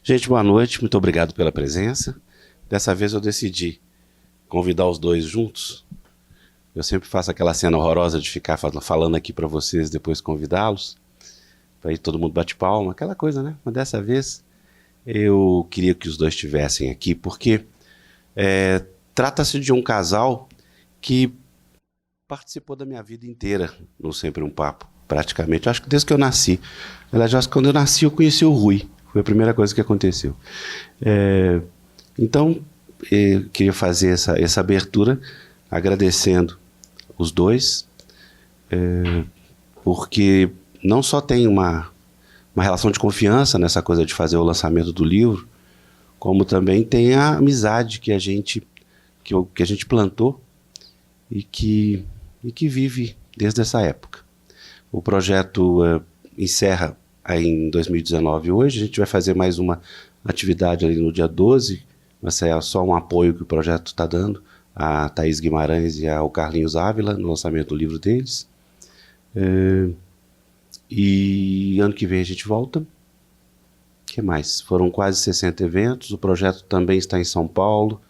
Gente, boa noite, muito obrigado pela presença. Dessa vez eu decidi convidar os dois juntos. Eu sempre faço aquela cena horrorosa de ficar falando aqui para vocês, depois convidá-los. Para aí todo mundo bate palma, aquela coisa, né? Mas dessa vez eu queria que os dois estivessem aqui, porque trata-se de um casal que participou da minha vida inteira no Sempre um Papo, praticamente. Eu acho que desde que eu nasci. Aliás, acho que quando eu nasci eu conheci o Rui. Foi a primeira coisa que aconteceu. Então, eu queria fazer essa abertura agradecendo os dois, porque não só tem uma relação de confiança nessa coisa de fazer o lançamento do livro, como também tem a amizade que a gente plantou e que vive desde essa época. O projeto encerra aí em 2019 hoje. A gente vai fazer mais uma atividade ali no dia 12, mas é só um apoio que o projeto está dando a Thaís Guimarães e ao Carlinhos Ávila no lançamento do livro deles. E ano que vem a gente volta. O que mais? Foram quase 60 eventos. O projeto também está em São Paulo,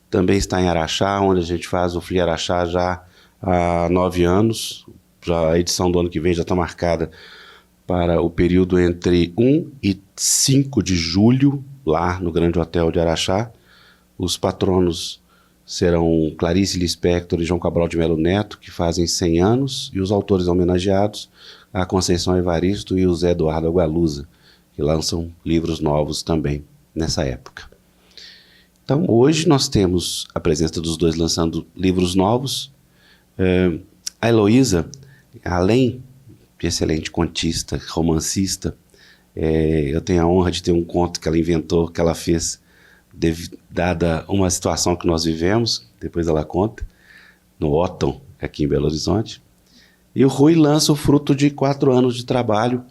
também está em Araxá, onde a gente faz o FLI Araxá já há 9 anos. Já a edição do ano que vem já está marcada para o período entre 1 e 5 de julho, lá no Grande Hotel de Araxá. Os patronos serão Clarice Lispector e João Cabral de Melo Neto, que fazem 100 anos, e os autores homenageados, a Conceição Evaristo e o Zé Eduardo Agualusa, que lançam livros novos também nessa época. Então, hoje nós temos a presença dos dois lançando livros novos. A Heloísa, além de excelente contista, romancista, eu tenho a honra de ter um conto que ela inventou, que ela fez, dada uma situação que nós vivemos, depois ela conta, no Otton, aqui em Belo Horizonte. E o Rui lança o fruto de 4 anos de trabalho,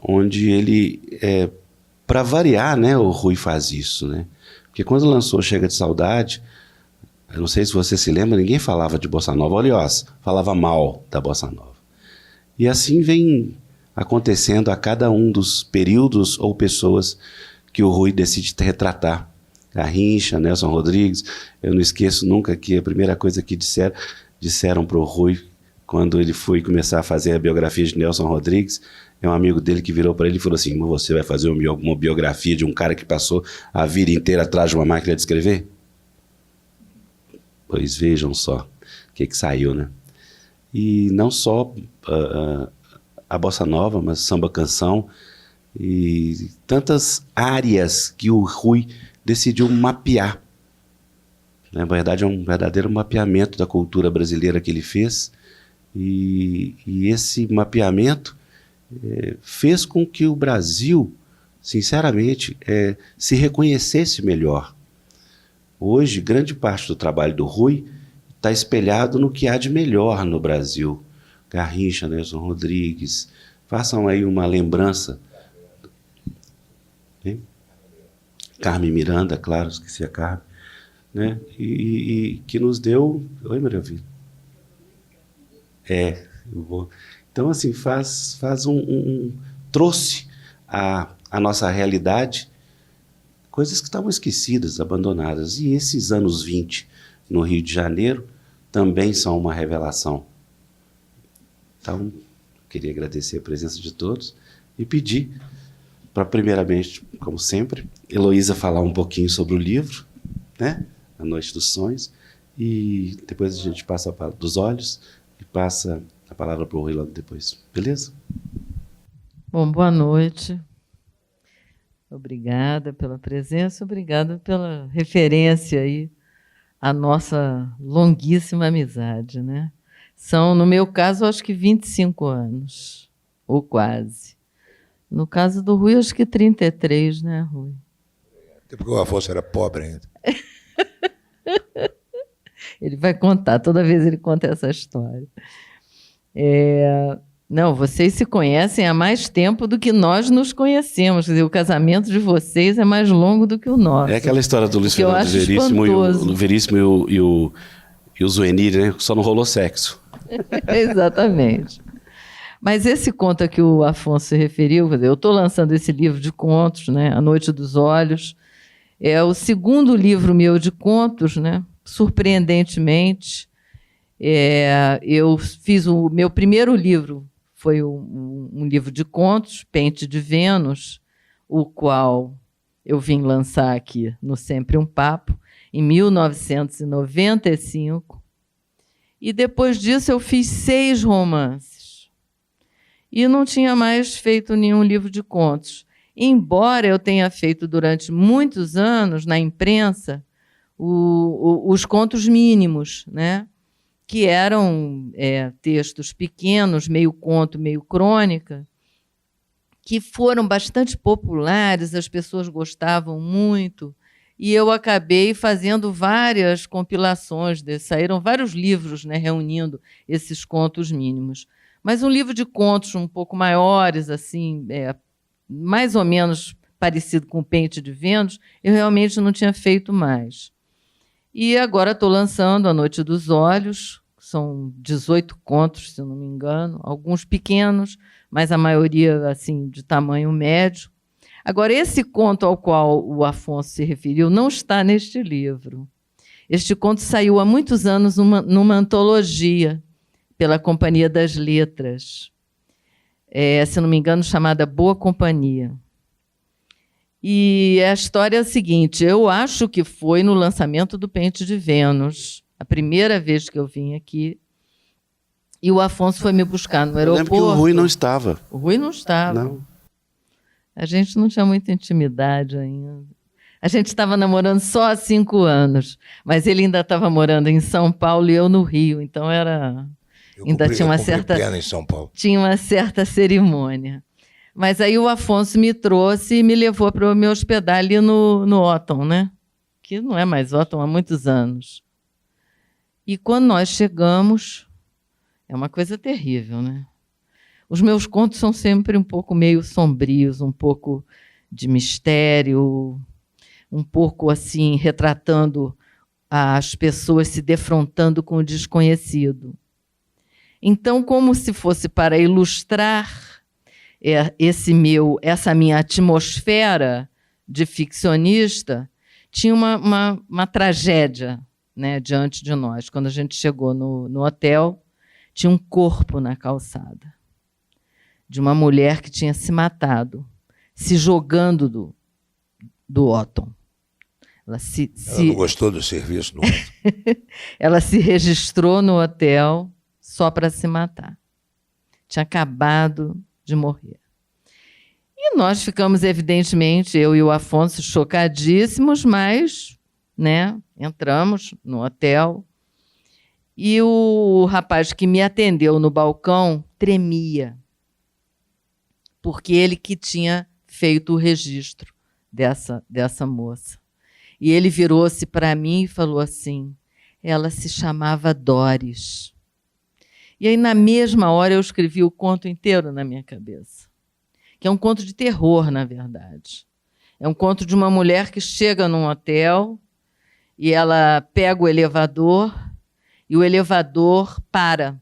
onde ele, para variar, né, o Rui faz isso, né? Porque quando lançou Chega de Saudade, eu não sei se você se lembra, ninguém falava de Bossa Nova, aliás, falava mal da Bossa Nova. E assim vem acontecendo a cada um dos períodos ou pessoas que o Rui decide retratar. Garrincha, Nelson Rodrigues. Eu não esqueço nunca que a primeira coisa que disseram para o Rui, quando ele foi começar a fazer a biografia de Nelson Rodrigues, um amigo dele que virou para ele e falou assim: você vai fazer uma biografia de um cara que passou a vida inteira atrás de uma máquina de escrever? Pois vejam só o que saiu, né? E não só a Bossa Nova, mas samba canção e tantas áreas que o Rui decidiu mapear. Na verdade, é um verdadeiro mapeamento da cultura brasileira que ele fez, e esse mapeamento fez com que o Brasil, sinceramente, se reconhecesse melhor. Hoje, grande parte do trabalho do Rui está espelhado no que há de melhor no Brasil. Garrincha, Nelson Rodrigues, façam aí uma lembrança. Hein? Carmen Miranda, claro, esqueci a Carmen, né? E que nos deu... Oi, Maria Vida. Então, assim, trouxe a nossa realidade coisas que estavam esquecidas, abandonadas. E esses anos 20 no Rio de Janeiro também são uma revelação. Então, queria agradecer a presença de todos e pedir para, primeiramente, como sempre, Heloísa falar um pouquinho sobre o livro, né? A Noite dos Sonhos, e depois a gente passa a palavra dos olhos e passa a palavra para o Rui logo depois. Beleza? Bom, boa noite. Obrigada pela presença, obrigada pela referência aí à nossa longuíssima amizade, né? São, no meu caso, acho que 25 anos, ou quase. No caso do Rui, acho que 33, né, Rui? Até porque o Afonso era pobre ainda. Ele vai contar, toda vez ele conta essa história. Não, vocês se conhecem há mais tempo do que nós nos conhecemos. Quer dizer, o casamento de vocês é mais longo do que o nosso. É aquela história do Luiz Fernando Veríssimo e o Zuenir, né? Só não rolou sexo. Exatamente. Mas esse conto a que o Afonso se referiu, quer dizer, eu estou lançando esse livro de contos, né, A Noite dos Olhos, é o segundo livro meu de contos, né, surpreendentemente. Eu fiz o meu primeiro livro, foi um livro de contos, Pente de Vênus, o qual eu vim lançar aqui no Sempre um Papo, em 1995. E depois disso eu fiz 6 romances. E não tinha mais feito nenhum livro de contos. Embora eu tenha feito durante muitos anos, na imprensa, os contos mínimos, né? Que eram textos pequenos, meio conto, meio crônica, que foram bastante populares, as pessoas gostavam muito, e eu acabei fazendo várias compilações, saíram vários livros, né, reunindo esses contos mínimos. Mas um livro de contos um pouco maiores, assim, mais ou menos parecido com o Pente de Vênus, eu realmente não tinha feito mais. E agora estou lançando A Noite dos Olhos, são 18 contos, se eu não me engano, alguns pequenos, mas a maioria assim, de tamanho médio. Agora, esse conto ao qual o Afonso se referiu não está neste livro. Este conto saiu há muitos anos numa antologia pela Companhia das Letras, se não me engano, chamada Boa Companhia. E a história é a seguinte, eu acho que foi no lançamento do Pente de Vênus, a primeira vez que eu vim aqui, e o Afonso foi me buscar no aeroporto. Eu lembro que o Rui não estava. O Rui não estava. Não. A gente não tinha muita intimidade ainda. A gente estava namorando só há 5 anos, mas ele ainda estava morando em São Paulo e eu no Rio, então tinha uma certa pena em São Paulo. Tinha uma certa cerimônia. Mas aí o Afonso me trouxe e me levou para me hospedar ali no Otton, né? Que não é mais Otton há muitos anos. E quando nós chegamos, é uma coisa terrível, né? Os meus contos são sempre um pouco meio sombrios, um pouco de mistério, um pouco assim, retratando as pessoas se defrontando com o desconhecido. Então, como se fosse para ilustrar essa minha atmosfera de ficcionista, tinha uma tragédia, né, diante de nós. Quando a gente chegou no hotel, tinha um corpo na calçada de uma mulher que tinha se matado, se jogando do Otton. Ela não gostou do serviço no Otton. Ela se registrou no hotel só para se matar. Tinha acabado de morrer. E nós ficamos, evidentemente, eu e o Afonso, chocadíssimos, mas, né, entramos no hotel e o rapaz que me atendeu no balcão tremia, porque ele que tinha feito o registro dessa moça. E ele virou-se para mim e falou assim, ela se chamava Doris. E aí, na mesma hora, eu escrevi o conto inteiro na minha cabeça, que é um conto de terror, na verdade. É um conto de uma mulher que chega num hotel e ela pega o elevador e o elevador para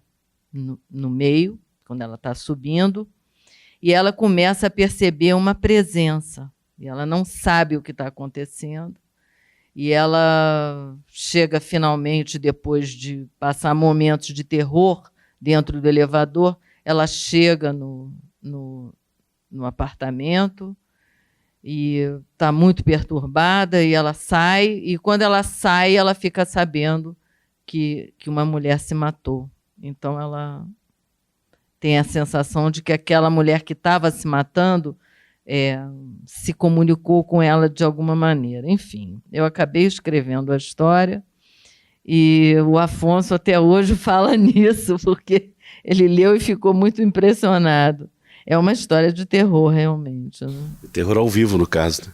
no meio, quando ela está subindo, e ela começa a perceber uma presença. E ela não sabe o que está acontecendo. E ela chega finalmente, depois de passar momentos de terror dentro do elevador, ela chega no apartamento e está muito perturbada, e ela sai, e quando ela sai, ela fica sabendo que uma mulher se matou. Então ela tem a sensação de que aquela mulher que estava se matando se comunicou com ela de alguma maneira. Enfim, eu acabei escrevendo a história e o Afonso até hoje fala nisso, porque ele leu e ficou muito impressionado. É uma história de terror, realmente, né? Terror ao vivo, no caso.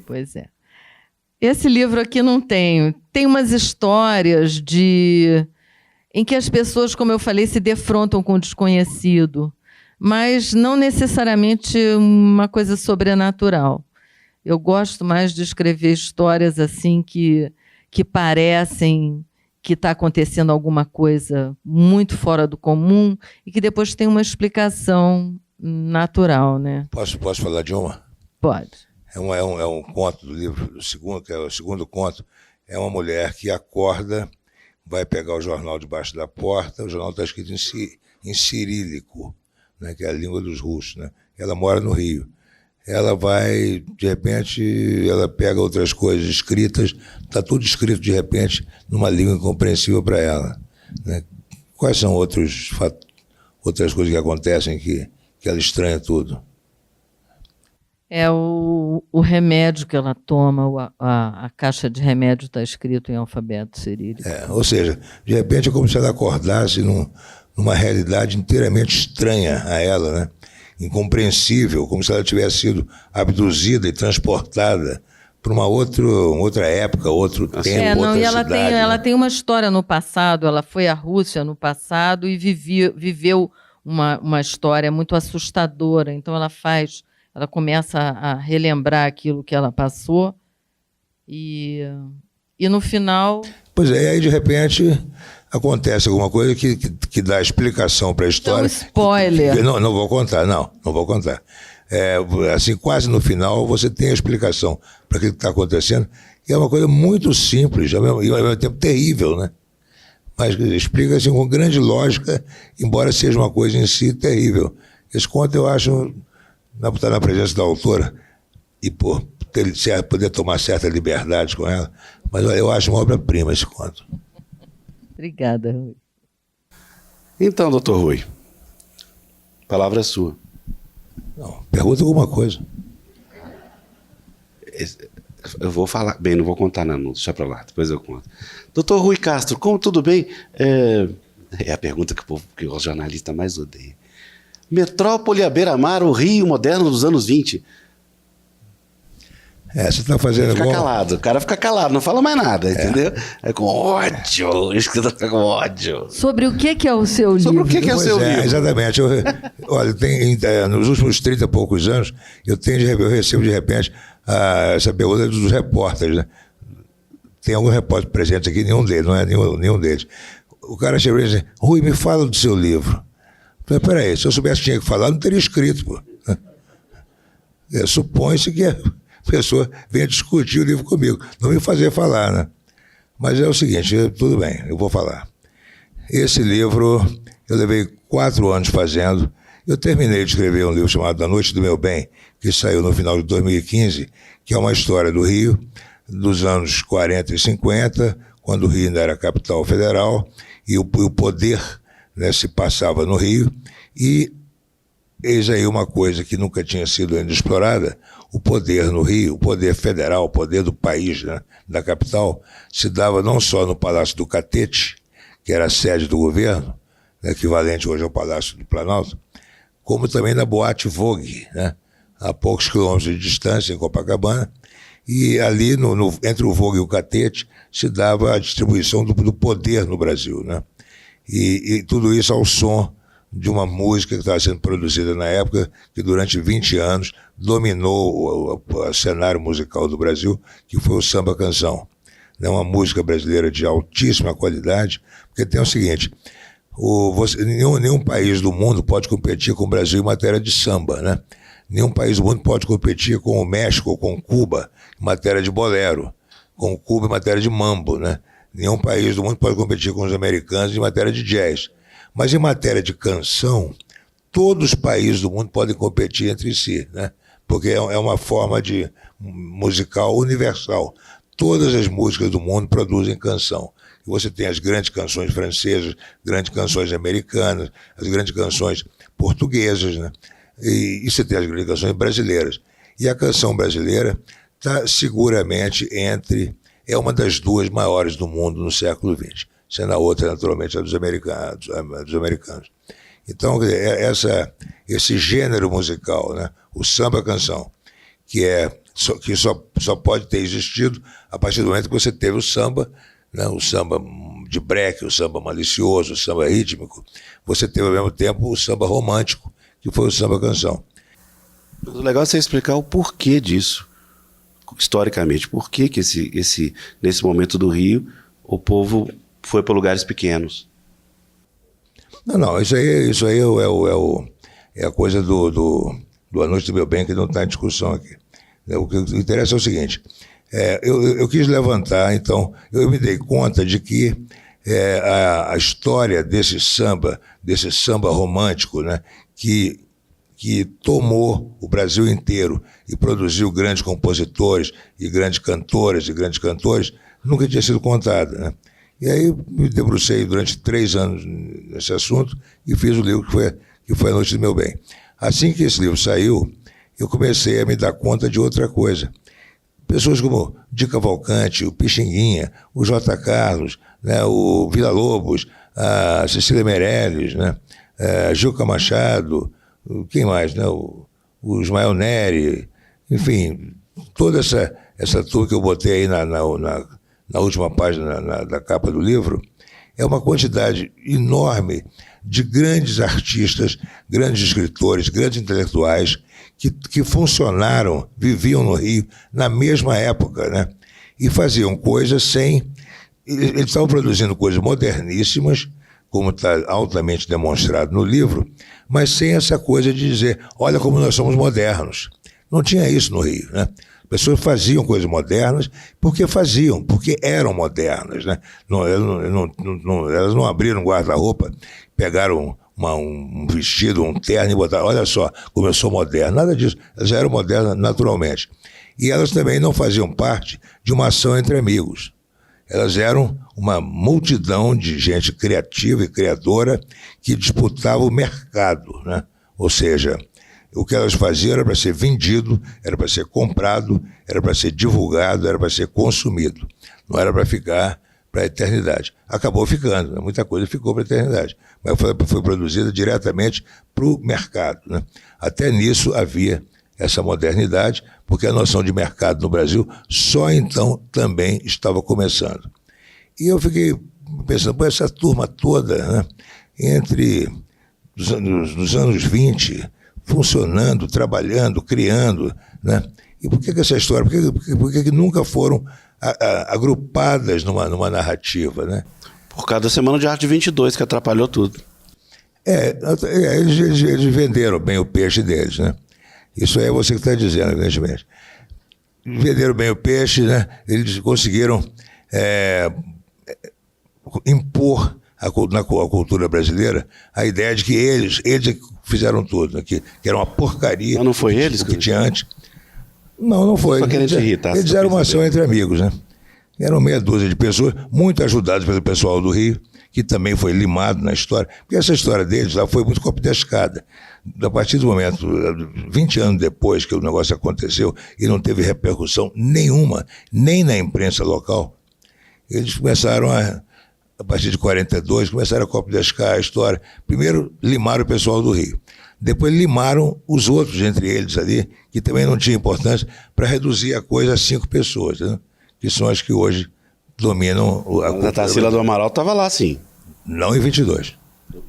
Pois é. Esse livro aqui não tem. Tem umas histórias em que as pessoas, como eu falei, se defrontam com o desconhecido, mas não necessariamente uma coisa sobrenatural. Eu gosto mais de escrever histórias assim que parecem que está acontecendo alguma coisa muito fora do comum e que depois tem uma explicação natural, né? Posso falar de uma? Pode. É um conto do livro, que é o segundo conto. É uma mulher que acorda, vai pegar o jornal debaixo da porta, o jornal está escrito em cirílico, né, que é a língua dos russos, né? Ela mora no Rio. Ela vai, de repente, ela pega outras coisas escritas, está tudo escrito, de repente, numa língua incompreensível para ela, né? Quais são outras coisas que acontecem que ela estranha tudo? É o remédio que ela toma, a caixa de remédio está escrito em alfabeto cirílico. Ou seja, de repente é como se ela acordasse numa realidade inteiramente estranha a ela, né? Incompreensível, como se ela tivesse sido abduzida e transportada para uma outra época, outro tempo, outra e cidade. ela tem uma história no passado, ela foi à Rússia no passado e viveu uma história muito assustadora, então ela começa a relembrar aquilo que ela passou e no final... Pois é, e aí de repente acontece alguma coisa que dá explicação para a história. Então, spoiler. Não vou contar, não vou contar. Assim, quase no final você tem a explicação para aquilo que está acontecendo, que é uma coisa muito simples e ao mesmo tempo terrível, né? Mas explica assim com grande lógica, embora seja uma coisa em si terrível. Esse conto eu acho... Estar na presença da autora e poder tomar certa liberdade com ela, mas eu acho uma obra-prima esse conto. Obrigada, Rui. Então, doutor Rui, a palavra é sua. Não, pergunta alguma coisa. Eu vou falar, bem, não vou contar não, deixa para lá, depois eu conto. Doutor Rui Castro, como tudo bem? É a pergunta que o jornalista mais odeia. Metrópole à beira-mar, o Rio moderno dos anos 20. Você está fazendo Fica calado, o cara fica calado, não fala mais nada, entendeu? É com ódio, o escritor fica com ódio. Sobre o que é o seu livro? Sobre o que é o seu livro? Exatamente. Olha, nos últimos 30 e poucos anos, eu recebo de repente essa pergunta dos repórteres, né? Tem algum repórter presente aqui, nenhum deles, não é nenhum deles. O cara chegou e disse: Rui, me fala do seu livro. Eu falei: peraí, se eu soubesse que tinha que falar, não teria escrito, pô. Supõe-se que a pessoa venha discutir o livro comigo, não me fazer falar, né? Mas é o seguinte, tudo bem, eu vou falar. Esse livro eu levei 4 anos fazendo. Eu terminei de escrever um livro chamado A Noite do Meu Bem, que saiu no final de 2015, que é uma história do Rio, dos anos 40 e 50, quando o Rio ainda era capital federal, e o poder, né, se passava no Rio, e eis aí uma coisa que nunca tinha sido ainda explorada: o poder no Rio, o poder federal, o poder do país, né, da capital, se dava não só no Palácio do Catete, que era a sede do governo, né, equivalente hoje ao Palácio do Planalto, como também na Boate Vogue, né, a poucos quilômetros de distância, em Copacabana, e ali entre o Vogue e o Catete se dava a distribuição do poder no Brasil, né? E tudo isso ao som de uma música que estava sendo produzida na época, que durante 20 anos dominou o cenário musical do Brasil, que foi o samba-canção. É uma música brasileira de altíssima qualidade, porque tem o seguinte: nenhum país do mundo pode competir com o Brasil em matéria de samba, né? Nenhum país do mundo pode competir com o México ou com Cuba em matéria de bolero, com Cuba em matéria de mambo, né? Nenhum país do mundo pode competir com os americanos em matéria de jazz. Mas em matéria de canção, todos os países do mundo podem competir entre si, né? Porque é uma forma de musical universal. Todas as músicas do mundo produzem canção. E você tem as grandes canções francesas, grandes canções americanas, as grandes canções portuguesas, né? E você tem as grandes canções brasileiras. E a canção brasileira está seguramente é uma das 2 maiores do mundo no século XX, sendo a outra, naturalmente, a dos americanos. Então, esse gênero musical, né, o samba-canção, que só pode ter existido a partir do momento que você teve o samba, né, o samba de breque, o samba malicioso, o samba rítmico. Você teve, ao mesmo tempo, o samba romântico, que foi o samba-canção. O legal é você explicar o porquê disso, historicamente. Por que nesse momento do Rio, o povo foi para lugares pequenos? Não, isso aí é a coisa do A Noite do Meu Bem, que não está em discussão aqui. O que interessa é o seguinte, eu quis levantar, então, eu me dei conta de que a história desse samba romântico, né, que tomou o Brasil inteiro e produziu grandes compositores e grandes cantoras e grandes cantores, nunca tinha sido contada, né? E aí me debrucei durante 3 anos nesse assunto e fiz o livro que foi A Noite do Meu Bem. Assim que esse livro saiu, eu comecei a me dar conta de outra coisa. Pessoas como Di Cavalcanti, o Pixinguinha, o J. Carlos, né, o Villa-Lobos, a Cecília Meirelles, né, Gilca Machado, quem mais, né, o Ismael Neri, enfim, toda essa turma que eu botei aí na última página da capa do livro, é uma quantidade enorme de grandes artistas, grandes escritores, grandes intelectuais que funcionaram, viviam no Rio na mesma época, né? E faziam coisas sem... Eles estavam produzindo coisas moderníssimas, como está altamente demonstrado no livro, mas sem essa coisa de dizer, olha como nós somos modernos. Não tinha isso no Rio, né? Pessoas faziam coisas modernas porque eram modernas, né? Elas não abriram guarda-roupa, pegaram um vestido, um terno e botaram, olha só como eu sou moderno. Nada disso, elas eram modernas naturalmente. E elas também não faziam parte de uma ação entre amigos. Elas eram uma multidão de gente criativa e criadora que disputava o mercado, né? Ou seja, o que elas faziam era para ser vendido, era para ser comprado, era para ser divulgado, era para ser consumido. Não era para ficar para a eternidade. Acabou ficando, né? Muita coisa ficou para a eternidade, mas foi produzida diretamente para o mercado, né? Até nisso havia essa modernidade, porque a noção de mercado no Brasil só então também estava começando. E eu fiquei pensando, pô, essa turma toda, né, entre os anos 20, funcionando, trabalhando, criando, né? E por que essa história, por que nunca foram agrupadas numa narrativa, né? Por causa da Semana de Arte 22, que atrapalhou tudo. Eles venderam bem o peixe deles, né? Isso aí é você que está dizendo, evidentemente. Venderam bem o peixe, né? Eles conseguiram impor na cultura brasileira a ideia de que eles fizeram tudo, né? Que era uma porcaria. Mas não foi eles que tinha antes. Não foi. Só querendo te irritar. Eles eram uma ação entre amigos, né? Eram meia dúzia de pessoas, muito ajudados pelo pessoal do Rio, que também foi limado na história, porque essa história deles lá foi muito copidescada. A partir do momento, 20 anos depois que o negócio aconteceu e não teve repercussão nenhuma, nem na imprensa local, eles começaram a partir de 42, começaram a copidescar a história. Primeiro limaram o pessoal do Rio, depois limaram os outros entre eles ali, que também não tinha importância, para reduzir a coisa a 5 pessoas, né? Que são as que hoje dominam a Tarsila do Amaral estava lá, sim. Não em 22.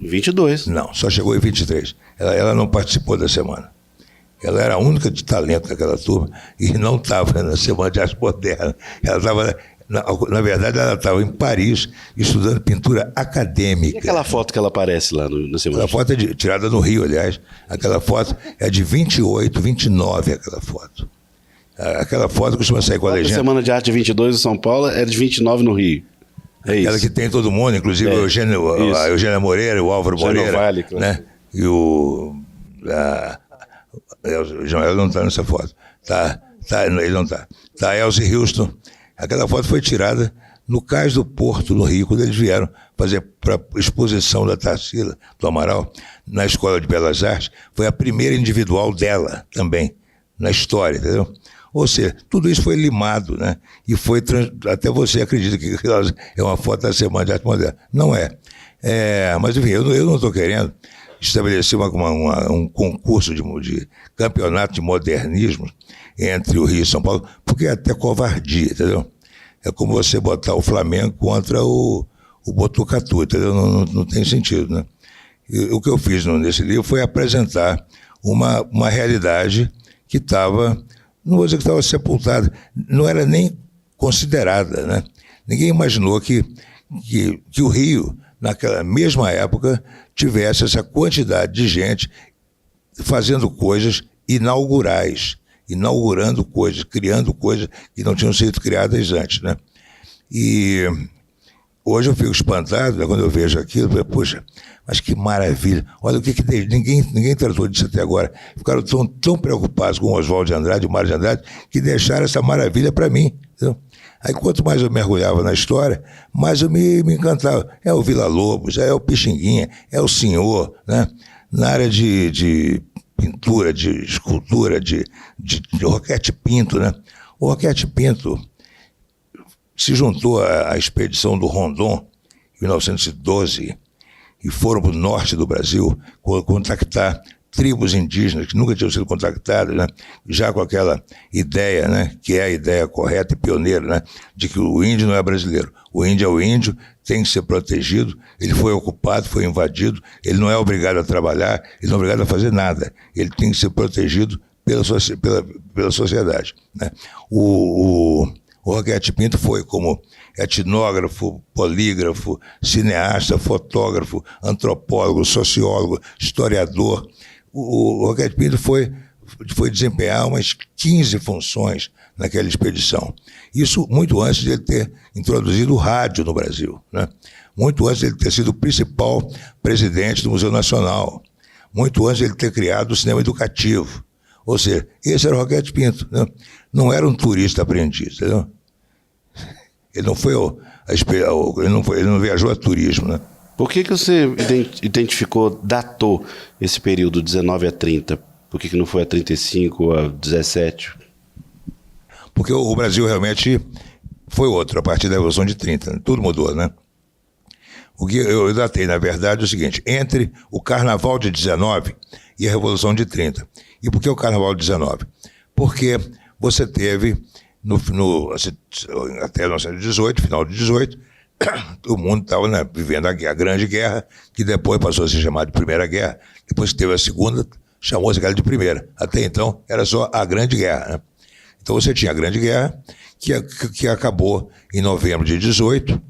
Em 22. Não, só chegou em 23. Ela não participou da semana. Ela era a única de talento daquela turma e não estava na Semana de Arte Moderna. Ela estava, na verdade, ela estava em Paris estudando pintura acadêmica. E aquela foto que ela aparece lá na Semana? Aquela foto é tirada no Rio, aliás. Aquela foto é de 28, 29, aquela foto. Aquela foto costuma sair com a legenda. A Semana de Arte 22 em São Paulo é de 29 no Rio. É isso. Ela que tem todo mundo, inclusive a Eugênia Moreira, o Álvaro Moreira, Vale, claro, né? E o João não está nessa foto. Ele não está. Está a Elsie Houston. Aquela foto foi tirada no Cais do Porto, no Rio, quando eles vieram fazer para a exposição da Tarsila do Amaral na Escola de Belas Artes. Foi a primeira individual dela também, na história, entendeu? Ou seja, tudo isso foi limado, né? E foi, até você acredita que é uma foto da Semana de Arte Moderna. Não é. Mas enfim, eu não estou querendo estabelecer um concurso de campeonato de modernismo entre o Rio e São Paulo, porque é até covardia, entendeu? É como você botar o Flamengo contra o Botucatu, entendeu? Não tem sentido, né? O que eu fiz nesse livro foi apresentar uma realidade que estava... Não vou dizer que estava sepultada, não era nem considerada, né? Ninguém imaginou que que o Rio, naquela mesma época, tivesse essa quantidade de gente fazendo coisas inaugurais, inaugurando coisas, criando coisas que não tinham sido criadas antes, né? E hoje eu fico espantado, né, quando eu vejo aquilo, eu falo, poxa, mas que maravilha, olha o que ninguém tratou disso até agora. Ficaram tão preocupados com o Oswald de Andrade, o Mário de Andrade, que deixaram essa maravilha para mim, entendeu? Aí quanto mais eu mergulhava na história, mais eu me encantava. É o Vila Lobos, é o Pixinguinha, é o Senhor, né? Na área de pintura, de escultura, de Roquete Pinto, né? O Roquete Pinto se juntou à expedição do Rondon, em 1912, e foram para o norte do Brasil contactar tribos indígenas que nunca tinham sido contactadas, né? Já com aquela ideia, né? Que é a ideia correta e pioneira, né? De que o índio não é brasileiro. O índio é o índio, tem que ser protegido, ele foi ocupado, foi invadido, ele não é obrigado a trabalhar, ele não é obrigado a fazer nada, ele tem que ser protegido pela sociedade, né? O Roquete Pinto foi como etnógrafo, polígrafo, cineasta, fotógrafo, antropólogo, sociólogo, historiador. O Roquete Pinto foi desempenhar umas 15 funções naquela expedição. Isso muito antes de ele ter introduzido o rádio no Brasil, né? Muito antes de ele ter sido o principal presidente do Museu Nacional, muito antes de ele ter criado o cinema educativo. Ou seja, esse era o Roquete Pinto, né? Não era um turista aprendiz, entendeu? Ele não viajou a turismo, né? Por que você datou esse período 19 a 30? Por que não foi a 35 a 17? Porque o Brasil realmente foi outro, a partir da Revolução de 30, né? Tudo mudou, né? O que eu datei, na verdade, é o seguinte: entre o Carnaval de 19 e a Revolução de 30. E por que o Carnaval de 19? Porque você teve, até 1918, final de 18, o mundo estava, né, vivendo a Grande Guerra, que depois passou a ser chamada de Primeira Guerra. Depois que teve a Segunda, chamou-se aquela de Primeira. Até então, era só a Grande Guerra, né? Então você tinha a Grande Guerra, que acabou em novembro de 18.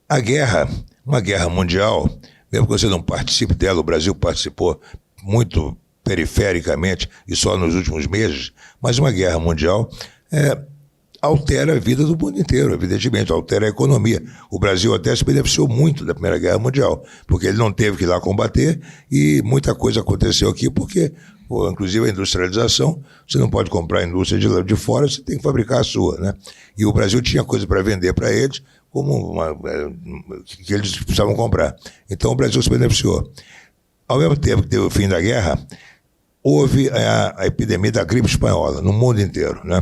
A guerra, uma guerra mundial, mesmo que você não participe dela, o Brasil participou muito perifericamente e só nos últimos meses, mas uma guerra mundial altera a vida do mundo inteiro, evidentemente, altera a economia. O Brasil até se beneficiou muito da Primeira Guerra Mundial, porque ele não teve que ir lá combater e muita coisa aconteceu aqui porque, inclusive a industrialização, você não pode comprar a indústria de fora, você tem que fabricar a sua, né? E o Brasil tinha coisa para vender para eles, que eles precisavam comprar. Então o Brasil se beneficiou. Ao mesmo tempo que teve o fim da guerra, houve a epidemia da gripe espanhola no mundo inteiro, né?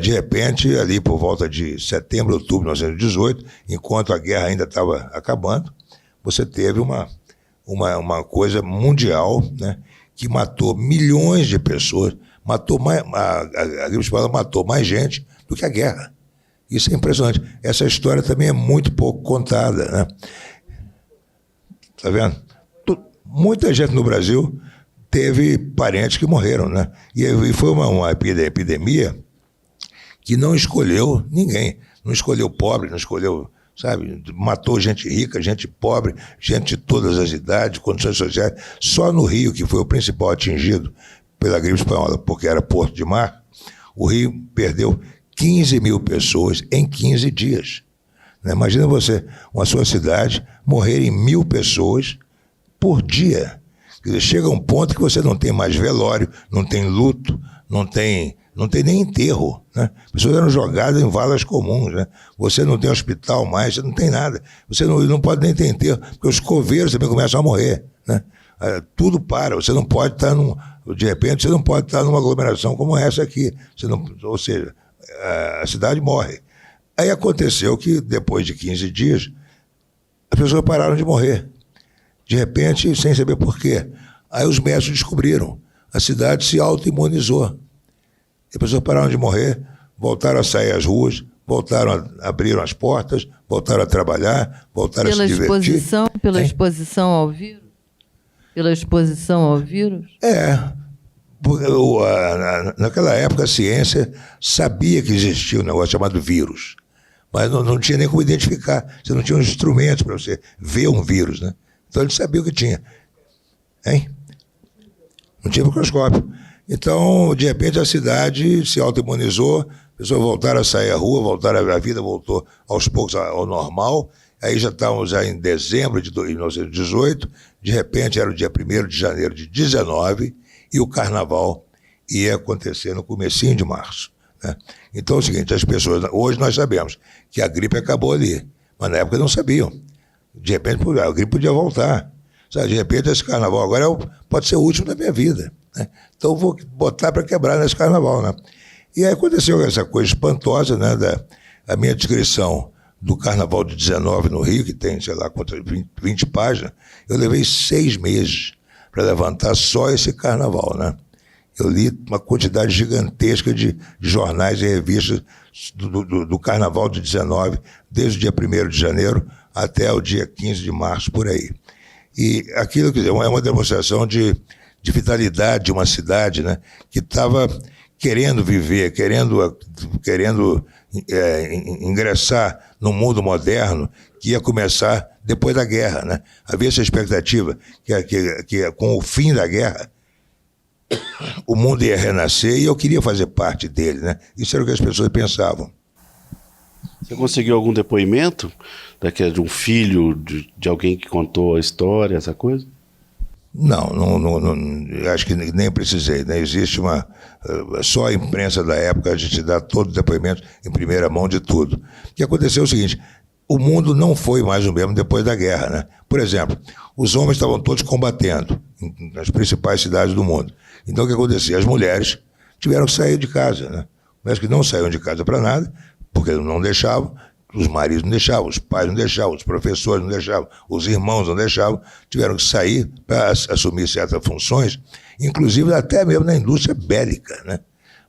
De repente, ali por volta de setembro, outubro de 1918, enquanto a guerra ainda estava acabando, você teve uma coisa mundial, né, que matou milhões de pessoas, a gripe espanhola matou mais gente do que a guerra. Isso é impressionante. Essa história também é muito pouco contada, né? Tá vendo? Muita gente no Brasil teve parentes que morreram, né? E foi uma epidemia que não escolheu ninguém. Não escolheu pobre, não escolheu, sabe? Matou gente rica, gente pobre, gente de todas as idades, condições sociais. Só no Rio, que foi o principal atingido pela gripe espanhola, porque era porto de mar, o Rio perdeu 15 mil pessoas em 15 dias. Né? Imagina você, uma sua cidade, morrerem 1.000 pessoas por dia. Quer dizer, chega um ponto que você não tem mais velório, não tem luto, não tem nem enterro, né? As pessoas eram jogadas em valas comuns, né? Você não tem hospital mais, você não tem nada. Você não pode nem ter enterro, porque os coveiros também começam a morrer, né? Tudo para, você não pode estar de repente, você não pode estar numa aglomeração como essa aqui. Ou seja, a cidade morre. Aí aconteceu que, depois de 15 dias, as pessoas pararam de morrer. De repente, sem saber por quê. Aí os médicos descobriram. A cidade se autoimunizou. As pessoas pararam de morrer, voltaram a sair às ruas, abriram as portas, voltaram a trabalhar, voltaram a se divertir. Pela exposição ao vírus? Pela exposição ao vírus? Naquela época a ciência sabia que existia um negócio chamado vírus. mas não tinha nem como identificar. Você não tinha um instrumento para você ver um vírus, né? Então ele sabia o que tinha. Hein? Não tinha microscópio. Então, de repente, a cidade se autoimunizou, as pessoas voltaram a sair à rua, a vida voltou aos poucos ao normal. Aí já estávamos em dezembro de 1918, de repente era o dia 1º de janeiro de 19 e o carnaval ia acontecer no comecinho de março, né? Então é o seguinte, as pessoas, hoje nós sabemos que a gripe acabou ali, mas na época não sabiam. De repente a gripe podia voltar. Sabe? De repente esse carnaval agora pode ser o último da minha vida, né? Então eu vou botar para quebrar nesse carnaval, né? E aí aconteceu essa coisa espantosa, né, a minha descrição do Carnaval de 19 no Rio, que tem, sei lá, 20 páginas, eu levei 6 meses para levantar só esse carnaval, né? Eu li uma quantidade gigantesca de jornais e revistas do Carnaval de 19, desde o dia 1º de janeiro até o dia 15 de março, por aí. E aquilo, quer dizer, é uma demonstração de vitalidade de uma cidade, né, que estava querendo viver, querendo ingressar no mundo moderno que ia começar depois da guerra, né? Havia essa expectativa que com o fim da guerra o mundo ia renascer e eu queria fazer parte dele, né? Isso era o que as pessoas pensavam. Você conseguiu algum depoimento de um filho de alguém que contou a história, essa coisa? Não, acho que nem precisei, né? Existe só a imprensa da época, a gente dá todo o depoimento em primeira mão de tudo. O que aconteceu é o seguinte, o mundo não foi mais o mesmo depois da guerra, né? Por exemplo, os homens estavam todos combatendo nas principais cidades do mundo. Então o que acontecia? As mulheres tiveram que sair de casa, né? Mulheres que não saíam de casa para nada, porque não deixavam, os maridos não deixavam, os pais não deixavam, os professores não deixavam, os irmãos não deixavam, tiveram que sair para assumir certas funções, inclusive até mesmo na indústria bélica, né?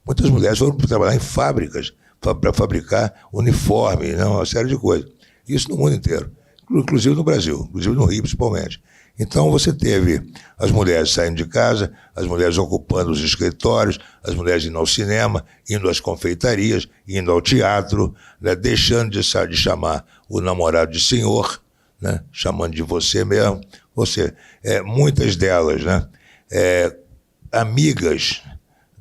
Muitas mulheres foram trabalhar em fábricas para fabricar uniforme, né? Uma série de coisas. Isso no mundo inteiro, inclusive no Brasil, inclusive no Rio principalmente. Então você teve as mulheres saindo de casa, as mulheres ocupando os escritórios, as mulheres indo ao cinema, indo às confeitarias, indo ao teatro, né, deixando de chamar o namorado de senhor, né, chamando de você mesmo. Ou seja, muitas delas, né, amigas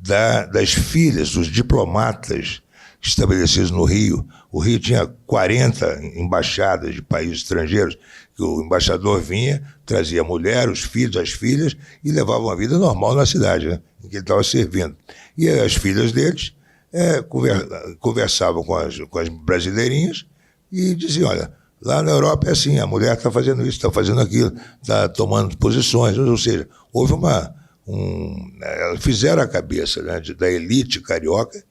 das filhas dos diplomatas estabelecidos no Rio. O Rio tinha 40 embaixadas de países estrangeiros, que o embaixador vinha, trazia a mulher, os filhos, as filhas, e levava uma vida normal na cidade, né, em que ele estava servindo. E as filhas deles conversavam com as brasileirinhas e diziam, olha, lá na Europa é assim, a mulher está fazendo isso, está fazendo aquilo, está tomando posições, ou seja, houve fizeram a cabeça, né, da elite carioca,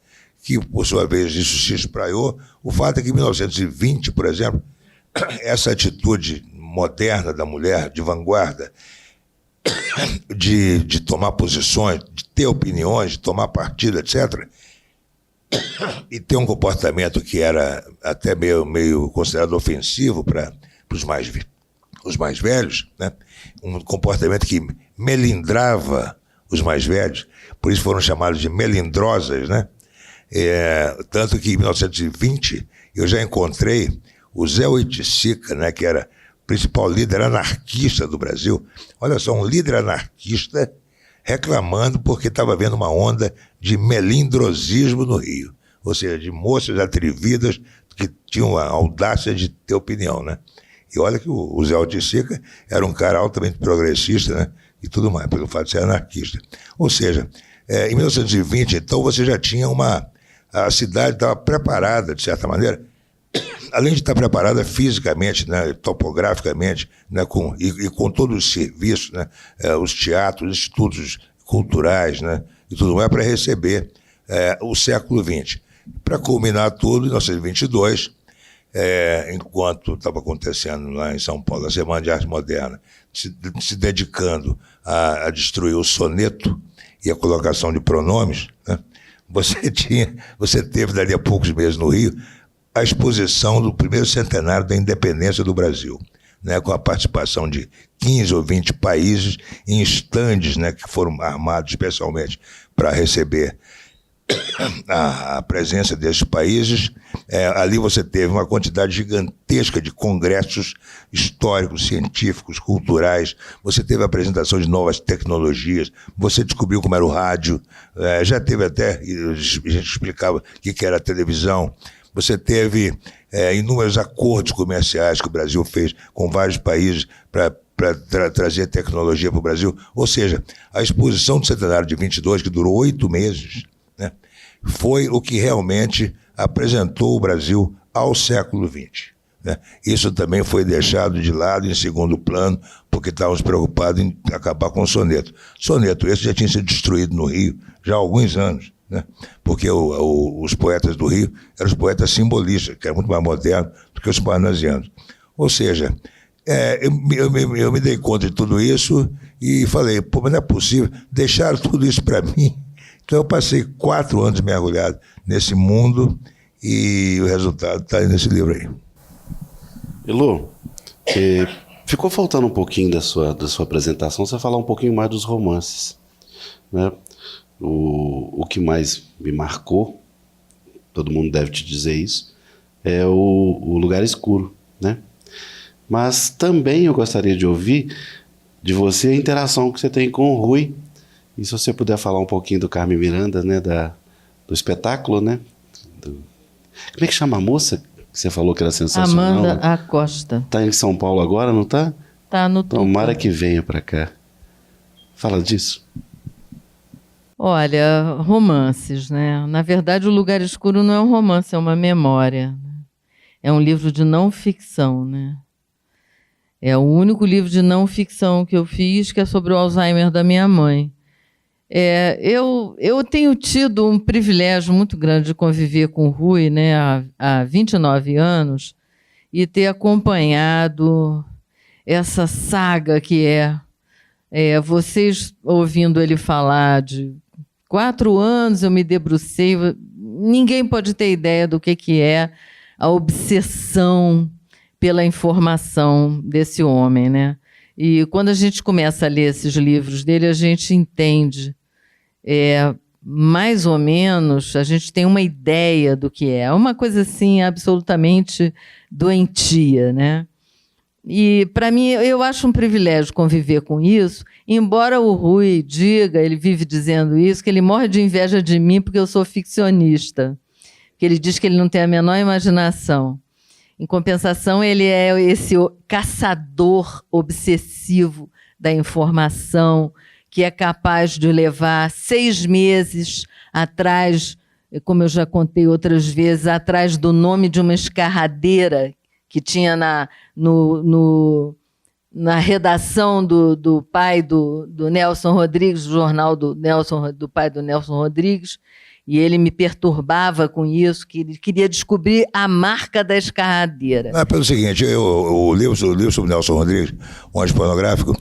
que, por sua vez, isso se espraiou. O fato é que em 1920, por exemplo, essa atitude moderna da mulher, de vanguarda, de tomar posições, de ter opiniões, de tomar partido, etc., e ter um comportamento que era até meio considerado ofensivo para os mais velhos, né? Um comportamento que melindrava os mais velhos, por isso foram chamados de melindrosas, né? Tanto que em 1920 eu já encontrei o Zé Oiticica, né, que era o principal líder anarquista do Brasil. Olha só, um líder anarquista reclamando porque estava havendo uma onda de melindrosismo no Rio, ou seja, de moças atrevidas que tinham a audácia de ter opinião, né? E olha que o Zé Oiticica era um cara altamente progressista, né, e tudo mais, pelo fato de ser anarquista. Ou seja, em 1920, então, você já tinha a cidade estava preparada, de certa maneira, além de estar preparada fisicamente, né, topograficamente, né, com todos os serviços, né, os teatros, os institutos culturais, né, e tudo mais, para receber o século XX. Para culminar tudo, em 1922, enquanto estava acontecendo lá em São Paulo a Semana de Arte Moderna, se dedicando a destruir o soneto e a colocação de pronomes, né, você teve dali a poucos meses no Rio a exposição do primeiro centenário da independência do Brasil, né, com a participação de 15 ou 20 países em estandes, né, que foram armados especialmente para receber a presença desses países. Ali você teve uma quantidade gigantesca de congressos históricos, científicos, culturais, você teve a apresentação de novas tecnologias, você descobriu como era o rádio, já teve até, a gente explicava o que era a televisão, você teve inúmeros acordos comerciais que o Brasil fez com vários países para trazer tecnologia para o Brasil. Ou seja, a exposição do centenário de 22, que durou 8 meses, né, foi o que realmente apresentou o Brasil ao século XX. Né? Isso também foi deixado de lado em segundo plano, porque estávamos preocupados em acabar com o soneto. Soneto esse já tinha sido destruído no Rio já há alguns anos, né? Porque os poetas do Rio eram os poetas simbolistas, que eram muito mais modernos do que os parnasianos. Ou seja, eu me dei conta de tudo isso e falei, pô, mas não é possível, deixaram tudo isso para mim. Então eu passei 4 anos mergulhado nesse mundo e o resultado está aí nesse livro aí. Elô, ficou faltando um pouquinho da sua apresentação, você falar um pouquinho mais dos romances, né? O que mais me marcou, todo mundo deve te dizer isso, é o Lugar Escuro, né? Mas também eu gostaria de ouvir de você a interação que você tem com o Rui, e se você puder falar um pouquinho do Carmen Miranda, né, do espetáculo, né? Como é que chama a moça que você falou que era sensacional? Amanda Acosta. Está em São Paulo agora, não está? Está no Tomara que venha para cá. Fala disso. Olha, romances, né? Na verdade, O Lugar Escuro não é um romance, é uma memória. É um livro de não ficção, né? É o único livro de não ficção que eu fiz, que é sobre o Alzheimer da minha mãe. Eu tenho tido um privilégio muito grande de conviver com o Rui, né, há 29 anos e ter acompanhado essa saga que vocês ouvindo ele falar de 4 anos, eu me debrucei, ninguém pode ter ideia do que é a obsessão pela informação desse homem, né? E quando a gente começa a ler esses livros dele, a gente entende, mais ou menos, a gente tem uma ideia do que é. Uma coisa assim, absolutamente doentia, né? E, para mim, eu acho um privilégio conviver com isso, embora o Rui diga, ele vive dizendo isso, que ele morre de inveja de mim porque eu sou ficcionista, que ele diz que ele não tem a menor imaginação. Em compensação, ele é esse caçador obsessivo da informação, que é capaz de levar 6 meses atrás, como eu já contei outras vezes, atrás do nome de uma escarradeira que tinha na redação do pai do Nelson Rodrigues, do jornal do pai do Nelson Rodrigues, e ele me perturbava com isso, que ele queria descobrir a marca da escarradeira. Pelo seguinte, o livro sobre Nelson Rodrigues, um ônibus pornográfico,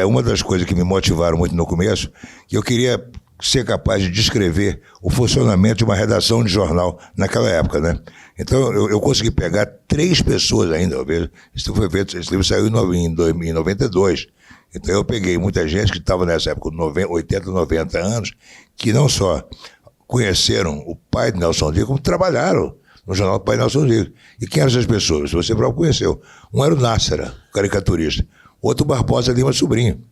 uma das coisas que me motivaram muito no começo, que eu queria ser capaz de descrever o funcionamento de uma redação de jornal naquela época, né? Então eu consegui pegar 3 pessoas ainda. Esse livro saiu em 92. Então eu peguei muita gente que estava nessa época, 80, 90 anos, que não só conheceram o pai de Nelson Rodrigues, como trabalharam no jornal do pai de Nelson Rodrigues. E quem eram essas pessoas? Você próprio conheceu. Um era o Nássera, caricaturista. O outro, Barbosa Lima Sobrinho.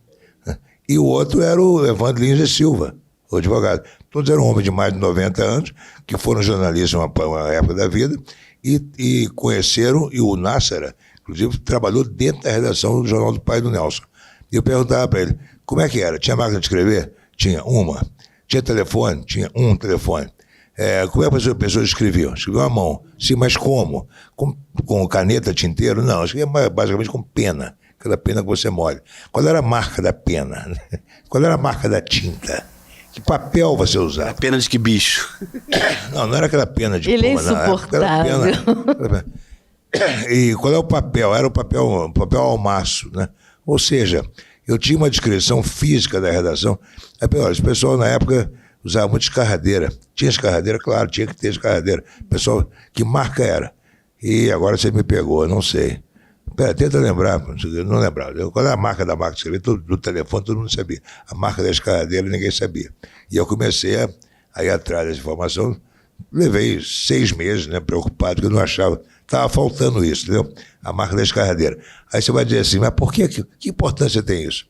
E o outro era o Evandro Lins e Silva, o advogado. Todos eram homens de mais de 90 anos, que foram jornalistas uma época da vida, e conheceram, e o Nássera, inclusive, trabalhou dentro da redação do jornal do pai do Nelson. E eu perguntava para ele, como é que era? Tinha máquina de escrever? Tinha uma. Tinha telefone? Tinha um telefone. Como é que as pessoas escreviam? Escreviam à mão. Sim, mas como? Com caneta, tinteiro? Não, escrevia basicamente com pena. Aquela pena que você molha. Qual era a marca da pena? Qual era a marca da tinta? Que papel você usava? A pena de que bicho? Não era aquela pena de Ele pluma, é insuportável. E qual é o papel? Era o papel almaço, né? Ou seja, eu tinha uma descrição física da redação. Esse pessoal na época usava muito escarradeira. Tinha escarradeira? Claro, tinha que ter escarradeira. Pessoal, que marca era? E agora você me pegou, não sei. Tenta lembrar, não lembrava. Qual era a marca da máquina de escrever? Do telefone todo mundo sabia. A marca da escarradeira ninguém sabia. E eu comecei aí atrás dessa informação, levei 6 meses, né, preocupado, que eu não achava, estava faltando isso, entendeu? A marca da escarradeira. Aí você vai dizer assim, mas por que importância tem isso?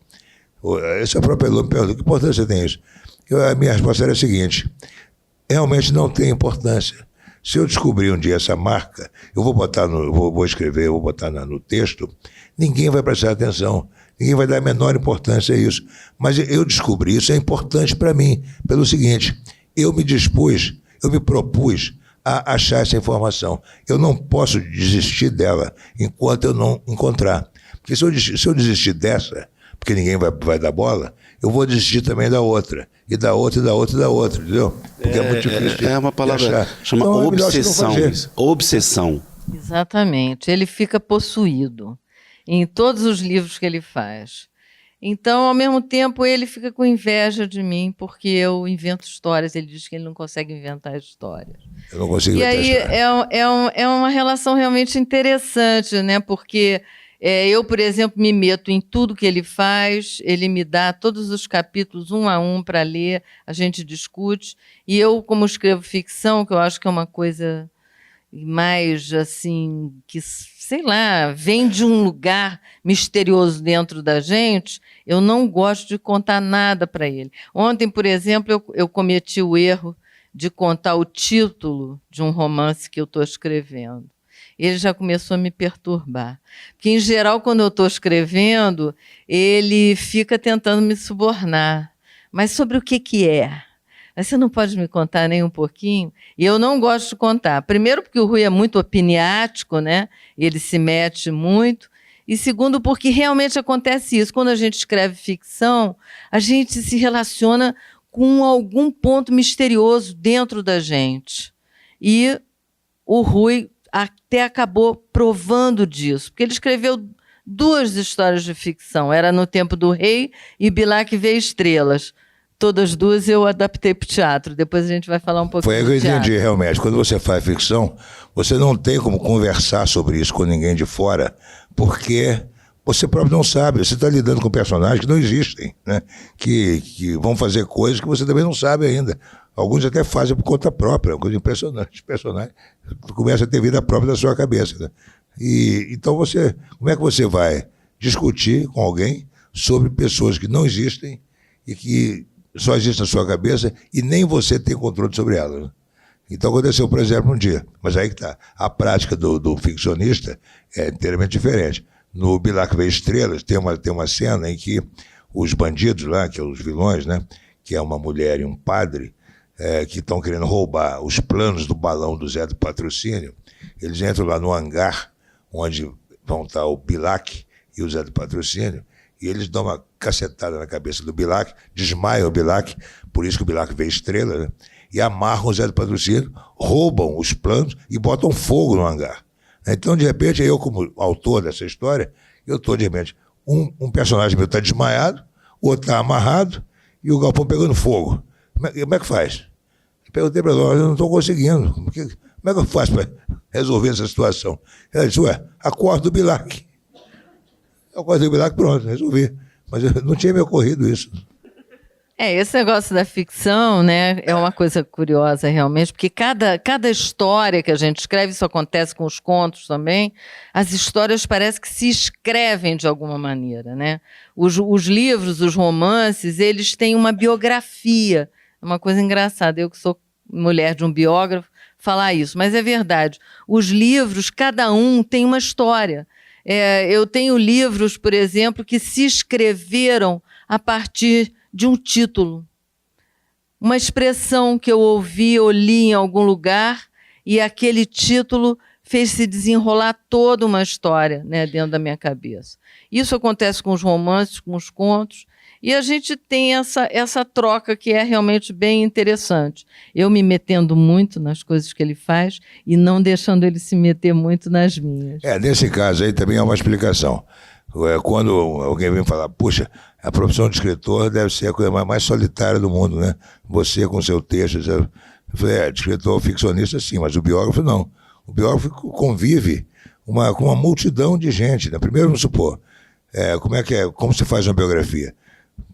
Esse é o próprio aluno me perguntou, que importância tem isso? A minha resposta era a seguinte, realmente não tem importância. Se eu descobrir um dia essa marca, eu vou botar vou escrever, eu vou botar no texto, ninguém vai prestar atenção, ninguém vai dar a menor importância a isso. Mas eu descobri, isso é importante para mim, pelo seguinte, eu me propus a achar essa informação. Eu não posso desistir dela enquanto eu não encontrar. Porque se eu desistir dessa, porque ninguém vai dar bola, eu vou desistir também da outra, e da outra, e da outra, e da outra, entendeu? Porque é muito difícil. É uma palavra, chama então, obsessão. Obsessão. Exatamente. Ele fica possuído em todos os livros que ele faz. Então, ao mesmo tempo, ele fica com inveja de mim, porque eu invento histórias. Ele diz que ele não consegue inventar histórias. Eu não consigo inventar histórias. E aí é uma relação realmente interessante, né? Porque eu, por exemplo, me meto em tudo que ele faz, ele me dá todos os capítulos um a um para ler, a gente discute. E eu, como escrevo ficção, que eu acho que é uma coisa mais, assim, que, sei lá, vem de um lugar misterioso dentro da gente, eu não gosto de contar nada para ele. Ontem, por exemplo, eu cometi o erro de contar o título de um romance que eu estou escrevendo. Ele já começou a me perturbar. Porque, em geral, quando eu estou escrevendo, ele fica tentando me subornar. Mas sobre o que é? Você não pode me contar nem um pouquinho? E eu não gosto de contar. Primeiro, porque o Rui é muito opiniático, né? Ele se mete muito. E segundo, porque realmente acontece isso. Quando a gente escreve ficção, a gente se relaciona com algum ponto misterioso dentro da gente. E o Rui até acabou provando disso, porque ele escreveu 2 histórias de ficção. Era No Tempo do Rei e Bilac Vê Estrelas. Todas 2 eu adaptei para o teatro. Depois a gente vai falar um pouquinho do teatro. Foi aí que eu entendi, realmente. Quando você faz ficção, você não tem como conversar sobre isso com ninguém de fora, porque você próprio não sabe. Você está lidando com personagens que não existem, né? Que vão fazer coisas que você também não sabe ainda. Alguns até fazem por conta própria, é uma coisa impressionante. Os personagens começam a ter vida própria na sua cabeça, né? Então como é que você vai discutir com alguém sobre pessoas que não existem e que só existem na sua cabeça e nem você tem controle sobre elas, né? Então aconteceu, por exemplo, um dia, mas aí que está, a prática do ficcionista é inteiramente diferente. No Bilac Vê Estrelas tem uma cena em que os bandidos lá, que são os vilões, né, que é uma mulher e um padre, que estão querendo roubar os planos do balão do Zé do Patrocínio, eles entram lá no hangar, onde vão estar o Bilac e o Zé do Patrocínio, e eles dão uma cacetada na cabeça do Bilac, desmaiam o Bilac, por isso que o Bilac vê estrela, né? E amarram o Zé do Patrocínio, roubam os planos e botam fogo no hangar. Então, de repente, eu, como autor dessa história, eu estou, de repente, um personagem meu está desmaiado, o outro está amarrado e o galpão pegando fogo. Como é que faz? Perguntei para ela, eu não estou conseguindo. Como é que eu faço para resolver essa situação? Ela disse, acorda o Bilac. Eu acordei o Bilac, pronto, resolvi. Mas não tinha me ocorrido isso. Esse negócio da ficção, né, é uma coisa curiosa realmente, porque cada história que a gente escreve, isso acontece com os contos também, as histórias parece que se escrevem de alguma maneira, né? Os livros, os romances, eles têm uma biografia. É uma coisa engraçada, eu que sou mulher de um biógrafo, falar isso, mas é verdade. Os livros, cada um tem uma história. Eu tenho livros, por exemplo, que se escreveram a partir de um título, uma expressão que eu ouvi ou li em algum lugar e aquele título fez se desenrolar toda uma história, né, dentro da minha cabeça. Isso acontece com os romances, com os contos, e a gente tem essa troca que é realmente bem interessante. Eu me metendo muito nas coisas que ele faz e não deixando ele se meter muito nas minhas. Nesse caso aí também há uma explicação. Quando alguém vem falar, puxa, a profissão de escritor deve ser a coisa mais solitária do mundo, né? Você com seu texto. Eu falei, de escritor ficcionista sim, mas o biógrafo não. O biógrafo convive com uma multidão de gente, né? Primeiro, vamos supor, como se faz uma biografia?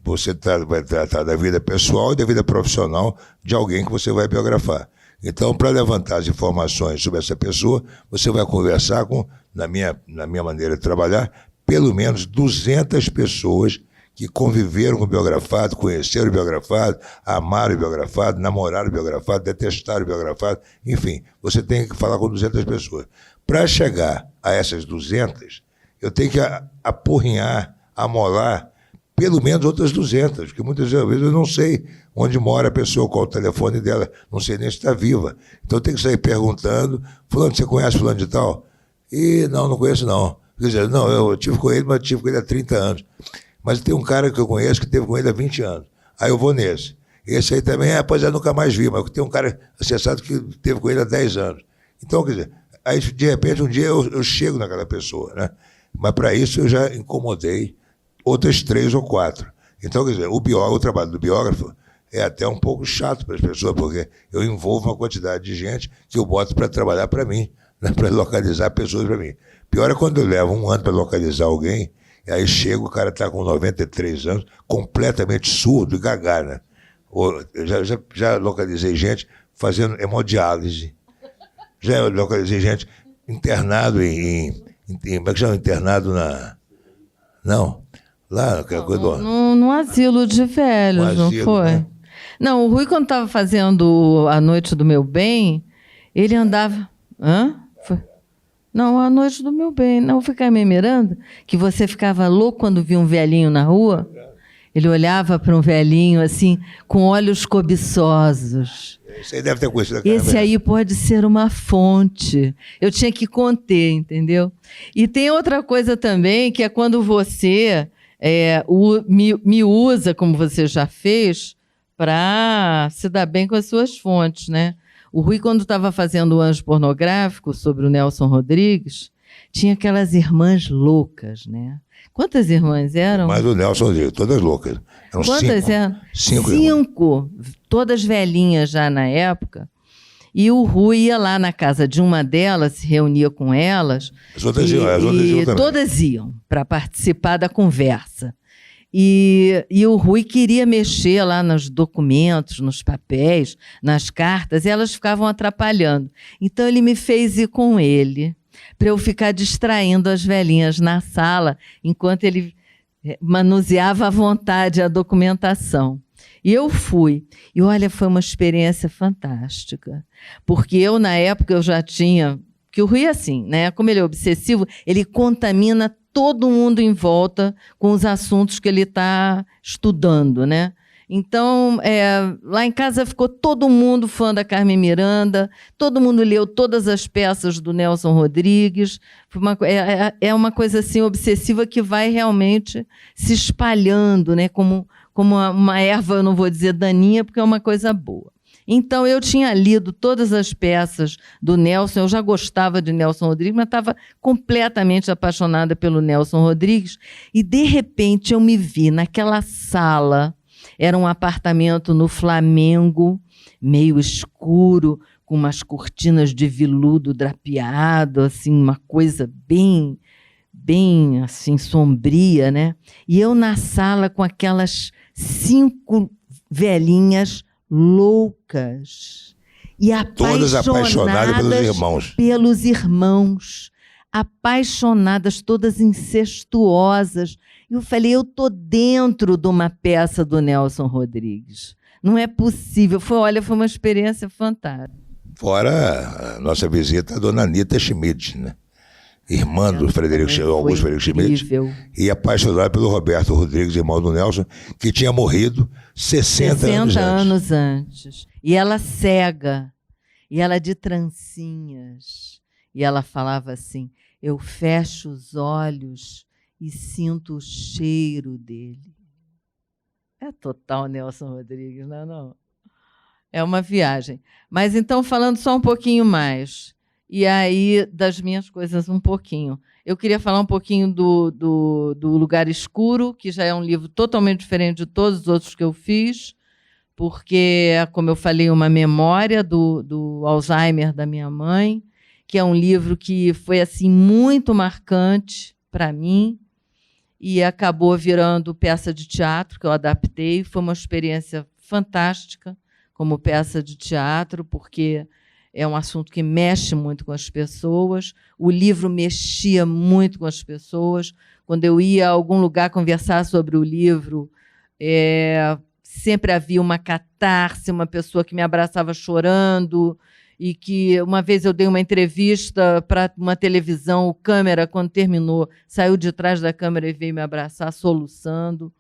Você vai tratar da vida pessoal e da vida profissional de alguém que você vai biografar. Então, para levantar as informações sobre essa pessoa, você vai conversar com, na minha maneira de trabalhar, pelo menos 200 pessoas que conviveram com o biografado, conheceram o biografado, amaram o biografado, namoraram o biografado, detestaram o biografado, enfim, você tem que falar com 200 pessoas. Para chegar a essas 200, eu tenho que apurrinhar, amolar, pelo menos outras 200, porque muitas vezes eu não sei onde mora a pessoa, qual o telefone dela, não sei nem se está viva. Então eu tenho que sair perguntando, fulano, você conhece fulano de tal? E não conheço não. Quer dizer, não, eu tive com ele, mas tive com ele há 30 anos. Mas tem um cara que eu conheço que teve com ele há 20 anos. Aí eu vou nesse. Esse aí também, pois eu nunca mais vi, mas tem um cara acessado que teve com ele há 10 anos. Então, quer dizer, aí de repente um dia eu chego naquela pessoa, né? Mas para isso eu já incomodei outras 3 ou 4. Então, quer dizer, o trabalho do biógrafo é até um pouco chato para as pessoas, porque eu envolvo uma quantidade de gente que eu boto para trabalhar para mim, né? Para localizar pessoas para mim. Pior é quando eu levo 1 ano para localizar alguém, e aí chega, o cara está com 93 anos, completamente surdo e gaga, né? Eu já localizei gente fazendo hemodiálise. Já localizei gente internado como é que chama? Internado na... Não, lá, aquela coisa do... No asilo de velhos, não foi? Né? Não, o Rui, quando estava fazendo A Noite do Meu Bem, ele andava... Hã? Foi? Não, A Noite do Meu Bem. Não, ficar me mirando? Que você ficava louco quando via um velhinho na rua? Ele olhava para um velhinho, assim, com olhos cobiçosos. Esse aí deve ter conhecido. Esse aí pode ser uma fonte. Eu tinha que conter, entendeu? E tem outra coisa também, que é quando você me usa, como você já fez, para se dar bem com as suas fontes, né? O Rui, quando estava fazendo o Anjo Pornográfico sobre o Nelson Rodrigues, tinha aquelas irmãs loucas, né? Quantas irmãs eram? Mas o Nelson Rodrigues, todas loucas. Eram Quantas 5. eram? 5 5, todas velhinhas já na época. E o Rui ia lá na casa de uma delas, se reunia com elas. As outras iam também. Todas iam para participar da conversa. E o Rui queria mexer lá nos documentos, nos papéis, nas cartas, e elas ficavam atrapalhando. Então ele me fez ir com ele, para eu ficar distraindo as velhinhas na sala, enquanto ele manuseava à vontade a documentação. E eu fui. E olha, foi uma experiência fantástica. Porque eu, na época, eu já tinha... Porque o Rui é assim, né? Como ele é obsessivo, ele contamina todo mundo em volta com os assuntos que ele está estudando, né? Então, lá em casa ficou todo mundo fã da Carmen Miranda, todo mundo leu todas as peças do Nelson Rodrigues. É uma coisa assim obsessiva que vai realmente se espalhando, né? Como uma erva, eu não vou dizer daninha, porque é uma coisa boa. Então, eu tinha lido todas as peças do Nelson, eu já gostava de Nelson Rodrigues, mas estava completamente apaixonada pelo Nelson Rodrigues, e, de repente, eu me vi naquela sala. Era um apartamento no Flamengo, meio escuro, com umas cortinas de veludo drapeado, assim, uma coisa bem assim, sombria, né? E eu na sala com aquelas 5 velhinhas loucas e todas apaixonadas pelos irmãos, apaixonadas, todas incestuosas. Eu falei, eu estou dentro de uma peça do Nelson Rodrigues. Não é possível. Foi uma experiência fantástica. Fora a nossa visita à dona Anita Schmidt, né? Irmã do Augusto Frederico Schmidt, e apaixonada pelo Roberto Rodrigues, irmão do Nelson, que tinha morrido 60 anos antes. E ela cega, e ela de trancinhas. E ela falava assim, eu fecho os olhos e sinto o cheiro dele. É total Nelson Rodrigues, não é não? É uma viagem. Mas então, falando só um pouquinho mais... E aí, das minhas coisas, um pouquinho. Eu queria falar um pouquinho do Lugar Escuro, que já é um livro totalmente diferente de todos os outros que eu fiz, porque é, como eu falei, uma memória do Alzheimer da minha mãe, que é um livro que foi assim muito marcante para mim. e acabou virando peça de teatro, que eu adaptei. Foi uma experiência fantástica como peça de teatro, porque é um assunto que mexe muito com as pessoas. O livro mexia muito com as pessoas. Quando eu ia a algum lugar conversar sobre o livro, sempre havia uma catarse, uma pessoa que me abraçava chorando, e que uma vez eu dei uma entrevista para uma televisão, o câmera, quando terminou, saiu de trás da câmera e veio me abraçar soluçando,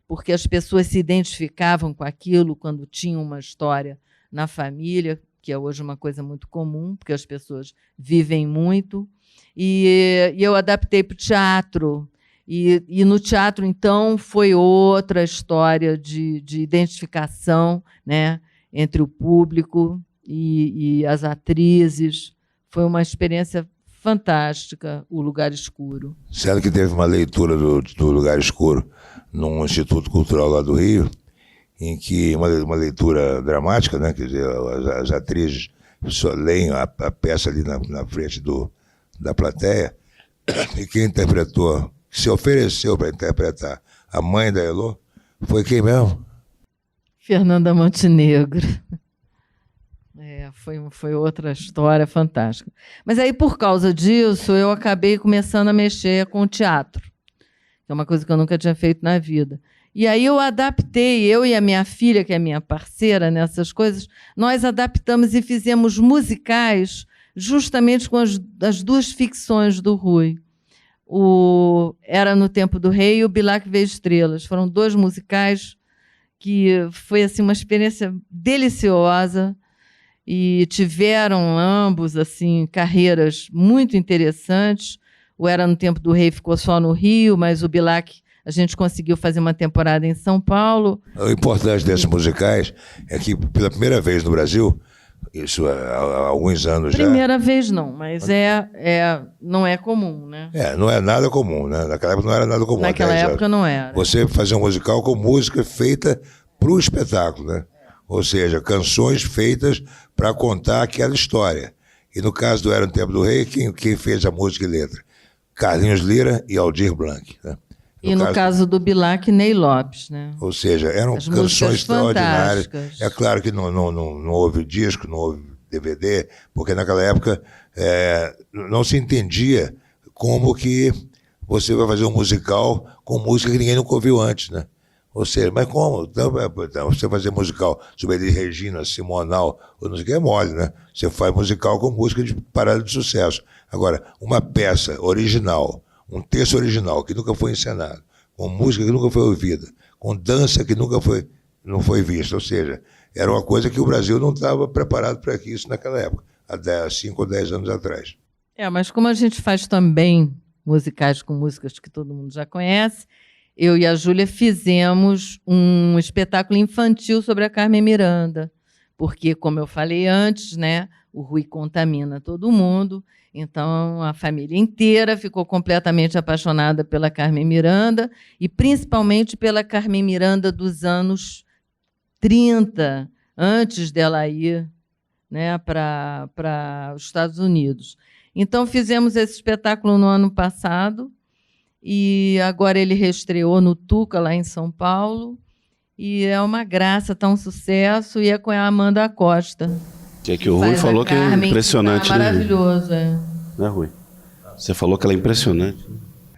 porque as pessoas se identificavam com aquilo quando tinham uma história na família, que é hoje uma coisa muito comum, porque as pessoas vivem muito, e eu adaptei para o teatro. E no teatro, então, foi outra história de identificação, né, entre o público e as atrizes. Foi uma experiência fantástica, O Lugar Escuro. Sendo que teve uma leitura do Lugar Escuro num Instituto Cultural lá do Rio, em que uma leitura dramática, né, quer dizer, as atrizes só leem a peça ali na frente da plateia, e quem interpretou, se ofereceu para interpretar a mãe da Elô, foi quem mesmo? Fernanda Montenegro. Foi outra história fantástica. Mas aí, por causa disso, eu acabei começando a mexer com o teatro, que é uma coisa que eu nunca tinha feito na vida. E aí eu adaptei, eu e a minha filha, que é minha parceira nessas coisas, nós adaptamos e fizemos musicais justamente com as duas ficções do Rui. O Era no Tempo do Rei e o Bilac Vê Estrelas. Foram 2 musicais que foi assim, uma experiência deliciosa, e tiveram ambos assim, carreiras muito interessantes. O Era no Tempo do Rei ficou só no Rio, mas o Bilac a gente conseguiu fazer uma temporada em São Paulo. O importante desses musicais é que, pela primeira vez no Brasil, isso há alguns anos já... Primeira vez não, mas não é comum, né? Não é nada comum, né? Naquela época não era nada comum. Naquela época não era. Você fazer um musical com música feita para o espetáculo, né? Ou seja, canções feitas para contar aquela história. E no caso do Era no Tempo do Rei, quem fez a música e letra? Carlinhos Lira e Aldir Blanc, né? No caso do Bilac, Ney Lopes, né? Ou seja, eram canções extraordinárias. É claro que não houve disco, não houve DVD, porque naquela época não se entendia como que você vai fazer um musical com música que ninguém nunca ouviu antes, né? Ou seja, mas como? Então, você fazer musical sobre Elis Regina, Simonal, ou não sei o que, é mole, né? Você faz musical com música de parada de sucesso. Agora, uma peça original, um texto original que nunca foi encenado, com música que nunca foi ouvida, com dança que não foi vista, ou seja, era uma coisa que o Brasil não estava preparado para isso naquela época, há 5 ou 10 anos atrás. Mas como a gente faz também musicais com músicas que todo mundo já conhece, eu e a Júlia fizemos um espetáculo infantil sobre a Carmen Miranda, porque, como eu falei antes, né, o Rui contamina todo mundo, então a família inteira ficou completamente apaixonada pela Carmen Miranda, e principalmente pela Carmen Miranda dos anos 30, antes dela ir, né, para os Estados Unidos. Então, fizemos esse espetáculo no ano passado, e agora ele reestreou no Tuca, lá em São Paulo, e é uma graça, está um sucesso, e é com a Amanda Costa. Que o Rui falou que é impressionante, tá maravilhoso, né, Rui? Você falou que ela é impressionante.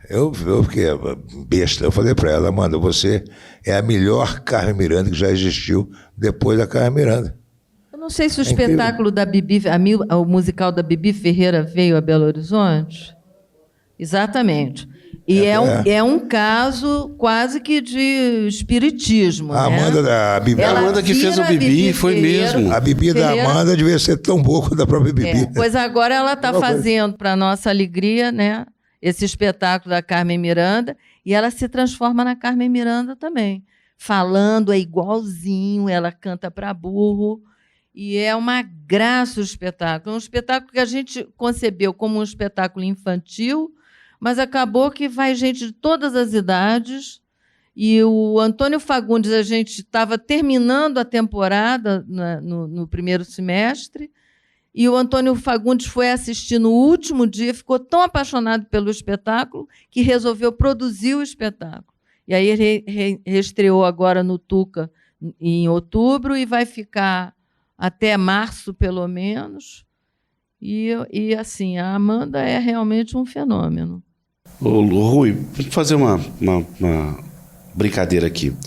Eu fiquei besta, eu falei para ela, Amanda, você é a melhor Carmen Miranda que já existiu depois da Carmen Miranda. Eu não sei se o espetáculo da Bibi, o musical da Bibi Ferreira veio a Belo Horizonte. Exatamente. E é um caso quase que de espiritismo. A Amanda, né? A Bibi, a Amanda que fez o Bibi, foi mesmo. A Bibi da Amanda devia ser tão boa quanto a própria Bibi. Pois agora ela está fazendo, para nossa alegria, né, esse espetáculo da Carmen Miranda, e ela se transforma na Carmen Miranda também. Falando, é igualzinho, ela canta para burro, e é uma graça o espetáculo. É um espetáculo que a gente concebeu como um espetáculo infantil, mas acabou que vai gente de todas as idades. E o Antônio Fagundes, a gente estava terminando a temporada no primeiro semestre, e o Antônio Fagundes foi assistir no último dia, ficou tão apaixonado pelo espetáculo que resolveu produzir o espetáculo. E aí ele reestreou agora no Tuca em outubro e vai ficar até março, pelo menos. E assim, a Amanda é realmente um fenômeno. Ô, Rui, vou fazer uma brincadeira aqui. O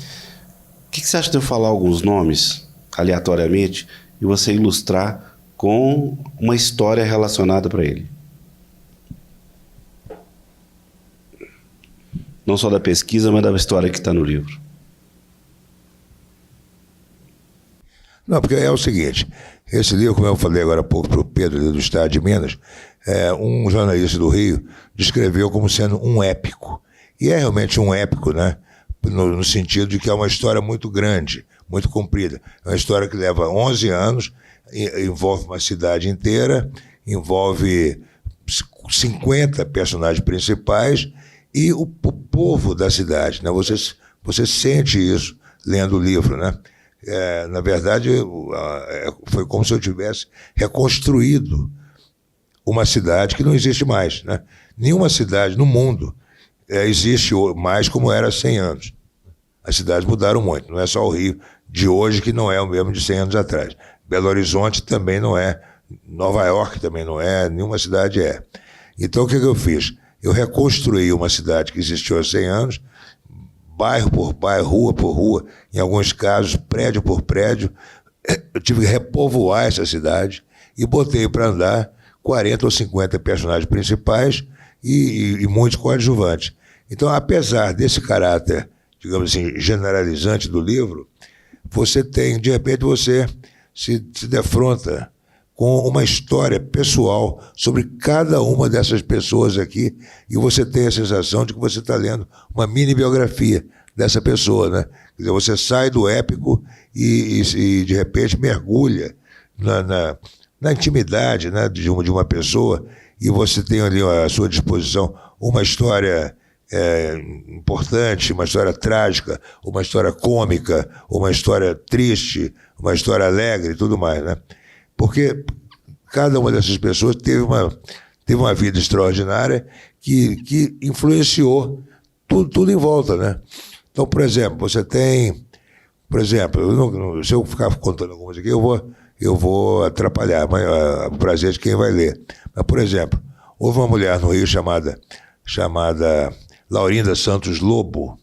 que você acha de eu falar alguns nomes, aleatoriamente, e você ilustrar com uma história relacionada para ele? Não só da pesquisa, mas da história que está no livro. Não, porque é o seguinte, esse livro, como eu falei agora há pouco para o Pedro, do Estado de Minas, um jornalista do Rio descreveu como sendo um épico. E é realmente um épico, né? No sentido de que é uma história muito grande, muito comprida. É uma história que leva 11 anos, envolve uma cidade inteira, envolve 50 personagens principais e o povo da cidade, né? Você sente isso lendo o livro, né? Na verdade, foi como se eu tivesse reconstruído uma cidade que não existe mais, né? Nenhuma cidade no mundo existe mais como era há 100 anos. As cidades mudaram muito, não é só o Rio de hoje que não é o mesmo de 100 anos atrás. Belo Horizonte também não é, Nova York também não é, nenhuma cidade é. Então o que eu fiz? Eu reconstruí uma cidade que existiu há 100 anos, bairro por bairro, rua por rua, em alguns casos, prédio por prédio. Eu tive que repovoar essa cidade e botei para andar 40 ou 50 personagens principais e muitos coadjuvantes. Então, apesar desse caráter, digamos assim, generalizante do livro, você tem, de repente, você se defronta com uma história pessoal sobre cada uma dessas pessoas aqui e você tem a sensação de que você está lendo uma mini biografia dessa pessoa, né? Quer dizer, você sai do épico e de repente mergulha na intimidade, né, de uma pessoa e você tem ali à sua disposição uma história importante, uma história trágica, uma história cômica, uma história triste, uma história alegre e tudo mais, né? Porque cada uma dessas pessoas teve uma vida extraordinária que influenciou tudo em volta, né? Então, por exemplo, você tem... Por exemplo, se eu ficar contando algumas aqui, eu vou atrapalhar o prazer de quem vai ler. Mas, por exemplo, houve uma mulher no Rio chamada Laurinda Santos Lobo,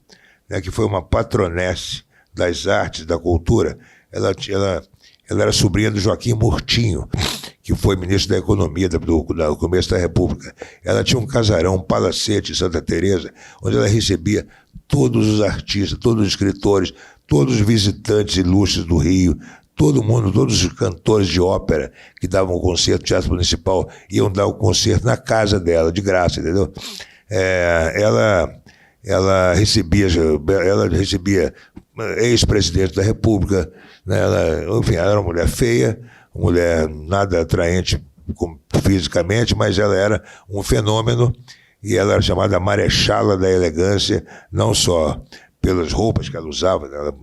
né, que foi uma patronesse das artes, da cultura. Ela era sobrinha do Joaquim Murtinho, que foi ministro da Economia do começo da República. Ela tinha um casarão, um palacete em Santa Teresa, onde ela recebia todos os artistas, todos os escritores, todos os visitantes ilustres do Rio, todo mundo, todos os cantores de ópera que davam o concerto no Teatro Municipal iam dar o concerto na casa dela, de graça, entendeu? Ela recebia ex-presidente da República, né? Enfim, ela era uma mulher feia, uma mulher nada atraente fisicamente, mas ela era um fenômeno e ela era chamada Marechala da Elegância, não só pelas roupas que ela usava, ela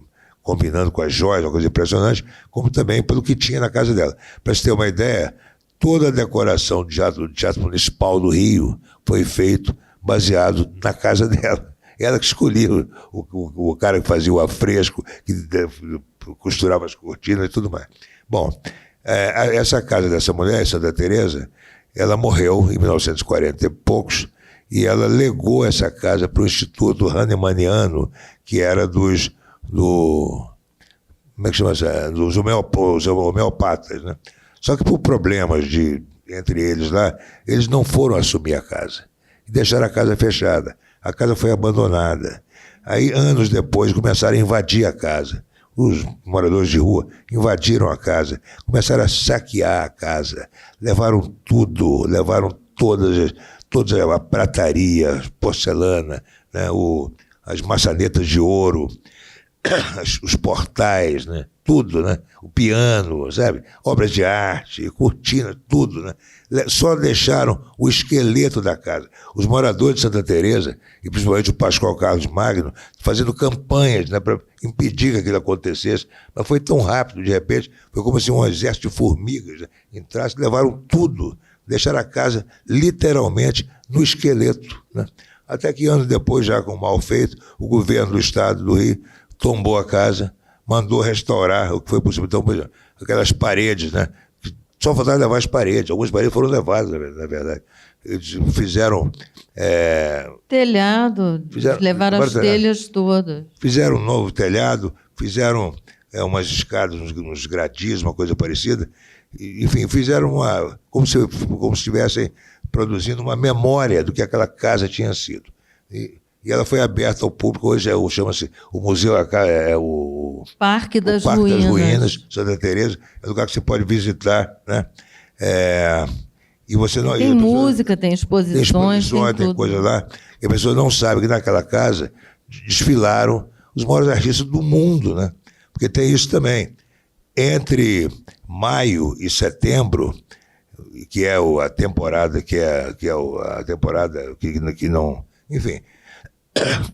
combinando com as joias, uma coisa impressionante, como também pelo que tinha na casa dela. Para você ter uma ideia, toda a decoração do Teatro Municipal do Rio foi feito baseado na casa dela. Ela que escolhia o cara que fazia o afresco, que costurava as cortinas e tudo mais. Bom, essa casa dessa mulher, Santa Teresa, ela morreu em 1940 e poucos, e ela legou essa casa para o Instituto Hahnemanniano, que era dos homeopatas, né? Só que por problemas entre eles lá, eles não foram assumir a casa. E deixaram a casa fechada. A casa foi abandonada. Aí, anos depois, começaram a invadir a casa. Os moradores de rua invadiram a casa, começaram a saquear a casa, levaram tudo, levaram toda a prataria, porcelana, né, as maçanetas de ouro, os portais, né? Tudo, né? O piano, sabe? Obras de arte, cortina, tudo, né? Só deixaram o esqueleto da casa. Os moradores de Santa Teresa, e principalmente o Pascoal Carlos Magno, fazendo campanhas, né, para impedir que aquilo acontecesse, mas foi tão rápido, de repente, foi como se um exército de formigas, né, entrasse, levaram tudo, deixaram a casa literalmente no esqueleto, né? Até que anos depois, já com mal feito, o governo do estado do Rio tombou a casa, mandou restaurar o que foi possível. Então, por exemplo, aquelas paredes, né? Só faltava levar as paredes. Algumas paredes foram levadas, na verdade. Eles fizeram... telhado, levaram as telhas todas. Fizeram um novo telhado, fizeram umas escadas, uns gradis, uma coisa parecida. Enfim, fizeram como se estivessem produzindo uma memória do que aquela casa tinha sido. E ela foi aberta ao público. Hoje chama-se o Museu, o Parque das Ruínas, Santa Teresa. É um lugar que você pode visitar, né? E você não, tem música, tem exposições, tem coisa lá. E a pessoa não sabe que naquela casa desfilaram os maiores artistas do mundo, né? Porque tem isso também. Entre maio e setembro, que é a temporada que não, enfim,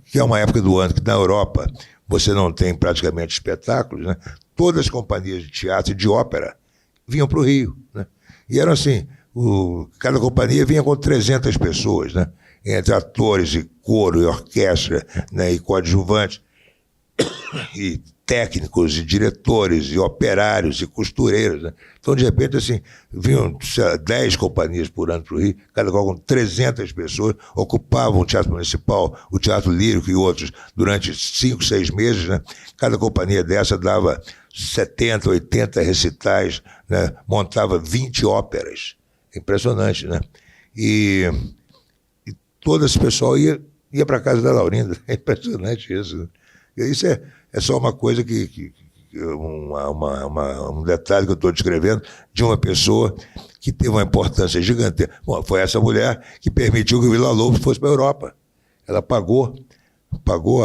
que é uma época do ano que na Europa você não tem praticamente espetáculos, né? Todas as companhias de teatro e de ópera vinham para o Rio, né? E eram assim, cada companhia vinha com 300 pessoas, né? Entre atores e coro e orquestra, né? E coadjuvantes, e técnicos, e diretores, e operários, e costureiros, né? Então, de repente, assim, vinham 10 companhias por ano para o Rio, cada qual com 300 pessoas, ocupavam o Teatro Municipal, o Teatro Lírico e outros durante 5, 6 meses, né? Cada companhia dessa dava 70, 80 recitais, né? Montava 20 óperas. Impressionante, né? E todo esse pessoal ia para a casa da Laurinda. É impressionante isso, né? E isso é só uma coisa um detalhe que eu estou descrevendo de uma pessoa que teve uma importância gigantesca. Bom, foi essa mulher que permitiu que o Villa-Lobos fosse para a Europa. Ela pagou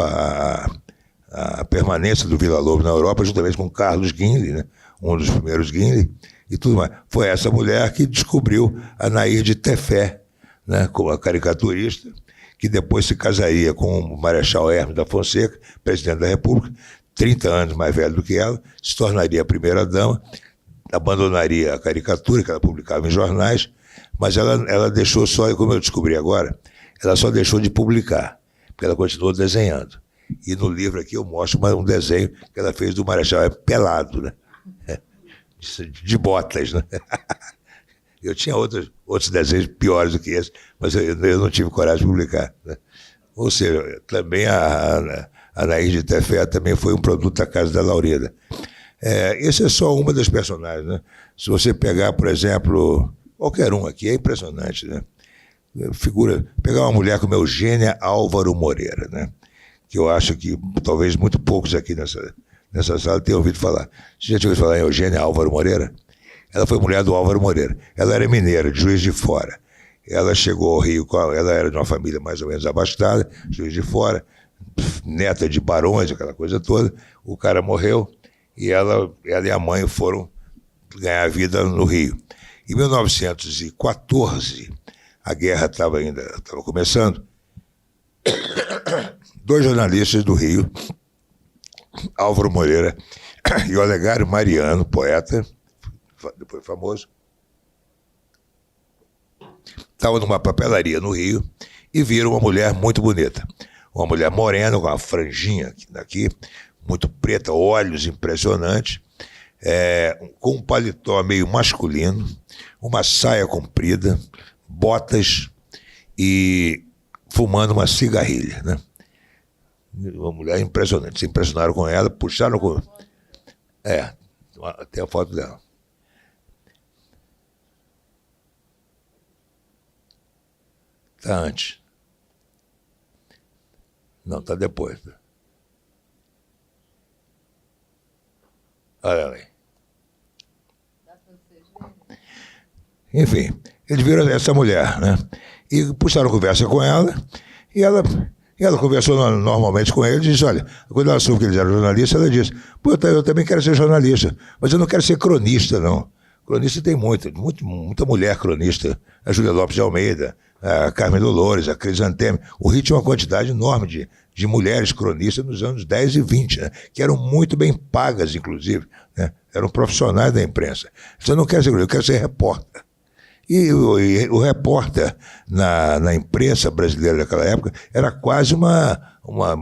a permanência do Villa-Lobos na Europa juntamente com Carlos Guinle, né? Um dos primeiros Guinle e tudo mais. Foi essa mulher que descobriu a Nair de Tefé, né? Como a caricaturista, que depois se casaria com o Marechal Hermes da Fonseca, presidente da República, 30 anos mais velho do que ela, se tornaria a primeira-dama, abandonaria a caricatura que ela publicava em jornais, mas ela deixou só, como eu descobri agora, ela só deixou de publicar, porque ela continuou desenhando. E no livro aqui eu mostro um desenho que ela fez do Marechal Hermes pelado, né? De botas, né? Eu tinha outros desenhos piores do que esse, mas eu não tive coragem de publicar, né? Ou seja, também a Nair de Tefé também foi um produto da casa da Laurinda. Esse é só uma das personagens, né? Se você pegar, por exemplo, qualquer um aqui, é impressionante, né? Pegar uma mulher como Eugênia Álvaro Moreira, né? Que eu acho que talvez muito poucos aqui nessa sala tenham ouvido falar. Você já tinha ouvido falar em Eugênia Álvaro Moreira? Ela foi mulher do Álvaro Moreira. Ela era mineira, de Juiz de Fora. Ela chegou ao Ela era de uma família mais ou menos abastada, Juiz de Fora, neta de barões, aquela coisa toda. O cara morreu e ela e a mãe foram ganhar vida no Rio. Em 1914, a guerra estava começando. 2 jornalistas do Rio, Álvaro Moreira e Olegário Mariano, poeta, depois famoso, estavam numa papelaria no Rio e viram uma mulher muito bonita. Uma mulher morena, com uma franjinha aqui, muito preta, olhos impressionantes, com um paletó meio masculino, uma saia comprida, botas e fumando uma cigarrilha, né? Uma mulher impressionante. Se impressionaram com ela, puxaram com... tem a foto dela. Está antes. Não, está depois. Olha ela aí. Enfim, eles viram essa mulher, né? E puxaram conversa com ela, e ela E ela conversou normalmente com ele e disse, olha, quando ela soube que ele era jornalista, ela disse, pô, eu também quero ser jornalista, mas eu não quero ser cronista, não. Cronista tem muita mulher cronista, a Júlia Lopes de Almeida, a Carmen Dolores, a Crisanteme. O Rio tinha uma quantidade enorme de mulheres cronistas nos anos 10 e 20, né, que eram muito bem pagas, inclusive, né, eram profissionais da imprensa. Então, eu não quero ser cronista, eu quero ser repórter. E o repórter na imprensa brasileira daquela época era quase uma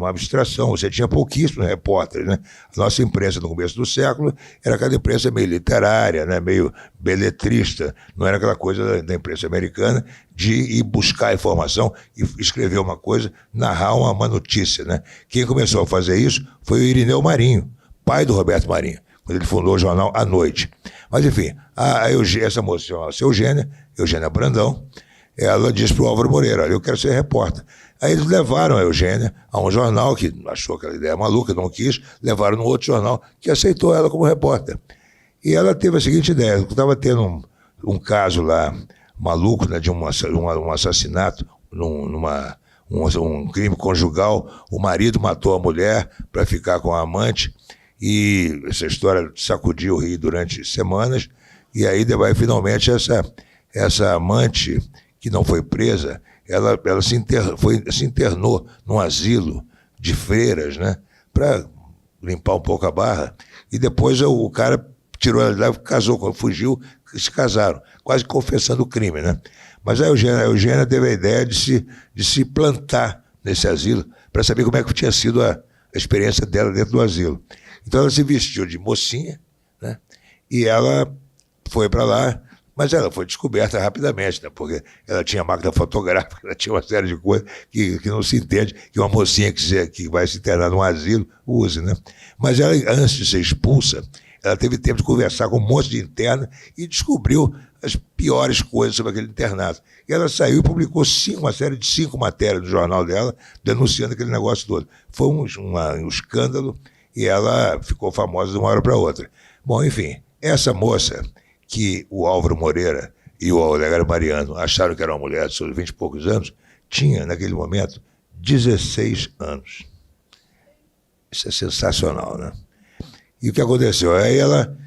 abstração. Você tinha pouquíssimos repórteres, né? A nossa imprensa no começo do século era aquela imprensa meio literária, né? Meio beletrista. Não era aquela coisa da imprensa americana de ir buscar informação e escrever uma coisa, narrar uma notícia, né? Quem começou a fazer isso foi o Irineu Marinho, pai do Roberto Marinho, quando ele fundou o jornal À Noite. Mas, enfim, essa moça chamava-se Eugênia Brandão, ela disse para o Álvaro Moreira, olha, eu quero ser repórter. Aí eles levaram a Eugênia a um jornal que achou aquela ideia maluca, não quis, levaram num outro jornal que aceitou ela como repórter. E ela teve a seguinte ideia, estava tendo um caso lá maluco, né, de um assassinato, um crime conjugal, o marido matou a mulher para ficar com a amante, e essa história sacudiu o Rio durante semanas, e aí finalmente essa amante, que não foi presa, ela se internou num asilo de freiras, né, para limpar um pouco a barra, e depois o cara tirou ela de lá, casou, fugiu, se casaram, quase confessando o crime, né? Mas a Eugênia teve a ideia de se plantar nesse asilo para saber como é que tinha sido a experiência dela dentro do asilo. Então ela se vestiu de mocinha, né? E ela foi para lá, mas ela foi descoberta rapidamente, né? Porque ela tinha máquina fotográfica, ela tinha uma série de coisas que não se entende que uma mocinha que vai se internar num asilo use, né? Mas ela, antes de ser expulsa, ela teve tempo de conversar com um monte de interno e descobriu as piores coisas sobre aquele internato. E ela saiu e publicou uma série de 5 matérias no jornal dela, denunciando aquele negócio todo. Foi um escândalo, e ela ficou famosa de uma hora para outra. Bom, enfim, essa moça que o Álvaro Moreira e o Olegário Mariano acharam que era uma mulher de seus 20 e poucos anos, tinha, naquele momento, 16 anos. Isso é sensacional, né? E o que aconteceu? Aí ela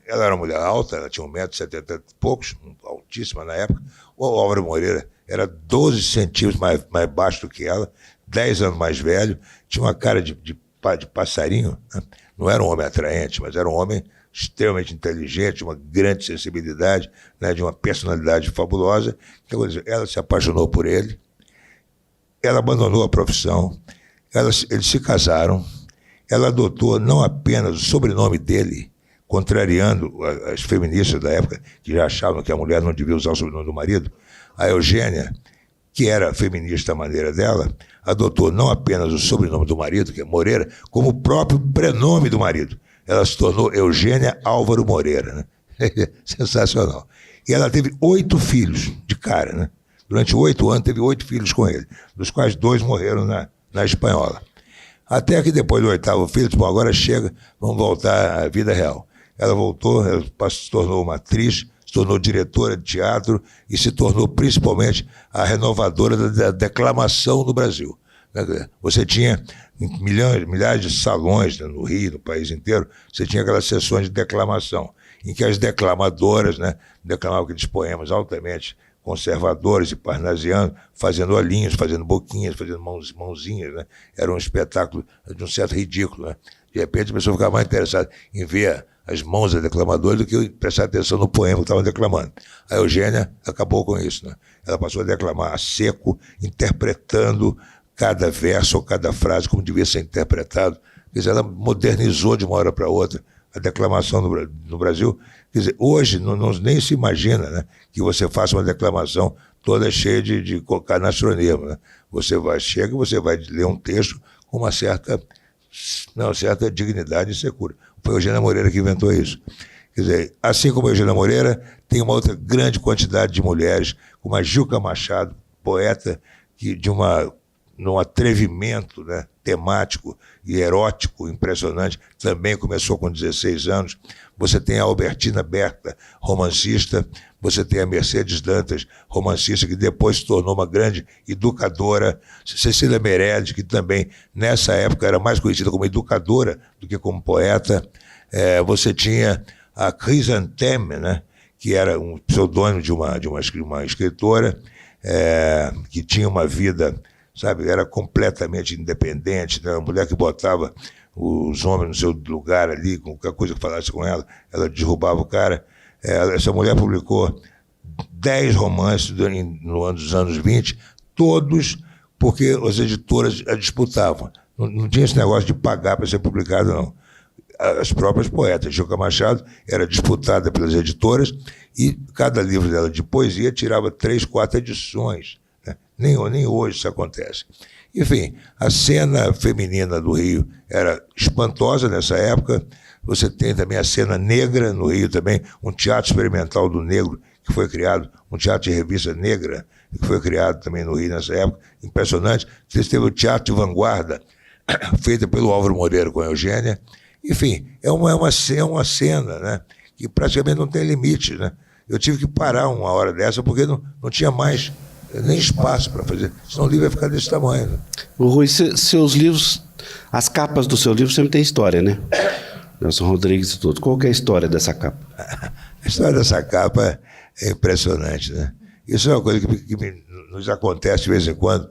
era uma mulher alta, ela tinha 1,70 m e poucos, altíssima na época. O Álvaro Moreira era 12 centímetros mais baixo do que ela, 10 anos mais velho, tinha uma cara de passarinho, né? Não era um homem atraente, mas era um homem extremamente inteligente, uma grande sensibilidade, né? De uma personalidade fabulosa. Ela se apaixonou por ele, ela abandonou a profissão, eles se casaram, ela adotou não apenas o sobrenome dele, contrariando as feministas da época, que já achavam que a mulher não devia usar o sobrenome do marido. A Eugênia, que era feminista à maneira dela, adotou não apenas o sobrenome do marido, que é Moreira, como o próprio prenome do marido. Ela se tornou Eugênia Álvaro Moreira, né? Sensacional. E ela teve 8 filhos de cara, né? Durante 8 anos teve 8 filhos com ele, dos quais 2 morreram na espanhola. Até que depois do 8º filho, bom, agora chega, vamos voltar à vida real. Ela voltou, ela se tornou uma atriz, se tornou diretora de teatro e se tornou principalmente a renovadora da declamação no Brasil. Você tinha milhares de salões, né, no Rio, no país inteiro, você tinha aquelas sessões de declamação, em que as declamadoras, né, declamavam aqueles poemas altamente conservadores e parnasianos, fazendo olhinhos, fazendo boquinhas, fazendo mãozinhas, né? Era um espetáculo de um certo ridículo, né? De repente a pessoa ficava mais interessada em ver as mãos da declamadora do que prestar atenção no poema que estavam declamando. A Eugênia acabou com isso, né? Ela passou a declamar a seco, interpretando cada verso ou cada frase como devia ser interpretado. Quer dizer, ela modernizou de uma hora para outra a declamação no Brasil. Quer dizer, hoje nem se imagina, né, que você faça uma declamação toda cheia de canastronismo, né? Você vai ler um texto com uma certa dignidade e secura. Foi a Eugênia Moreira que inventou isso. Quer dizer, assim como a Eugênia Moreira, tem uma outra grande quantidade de mulheres, como a Gilca Machado, poeta, que num atrevimento, né, temático e erótico impressionante, também começou com 16 anos. Você tem a Albertina Berta, romancista, Você tem a Mercedes Dantas, romancista, que depois se tornou uma grande educadora. Cecília Meirelles, que também, nessa época, era mais conhecida como educadora do que como poeta. Você tinha a Chrysantheme, né? Que era um pseudônimo de uma escritora, que tinha uma vida, sabe, era completamente independente, né? Uma mulher que botava os homens no seu lugar ali, com qualquer coisa que falasse com ela, ela derrubava o cara. Essa mulher publicou 10 romances nos anos 20, todos porque as editoras a disputavam. Não tinha esse negócio de pagar para ser publicado, não. As próprias poetas. Juca Machado era disputada pelas editoras e cada livro dela de poesia tirava 3, 4 edições. Né? Nem hoje isso acontece. Enfim, a cena feminina do Rio era espantosa nessa época. Você tem também a cena negra no Rio também, um teatro experimental do negro que foi criado, um teatro de revista negra que foi criado também no Rio nessa época, impressionante. Você teve o teatro de vanguarda, feito pelo Álvaro Moreira com a Eugênia. Enfim, é uma cena, né, que praticamente não tem limite, né? Eu tive que parar uma hora dessa porque não tinha mais nem espaço para fazer, senão o livro ia ficar desse tamanho. Né? O Rui, seus livros, as capas do seu livro sempre tem história, né? Nelson Rodrigues e tudo. Qual que é a história dessa capa? A história dessa capa é impressionante, né? Isso é uma coisa que nos acontece de vez em quando.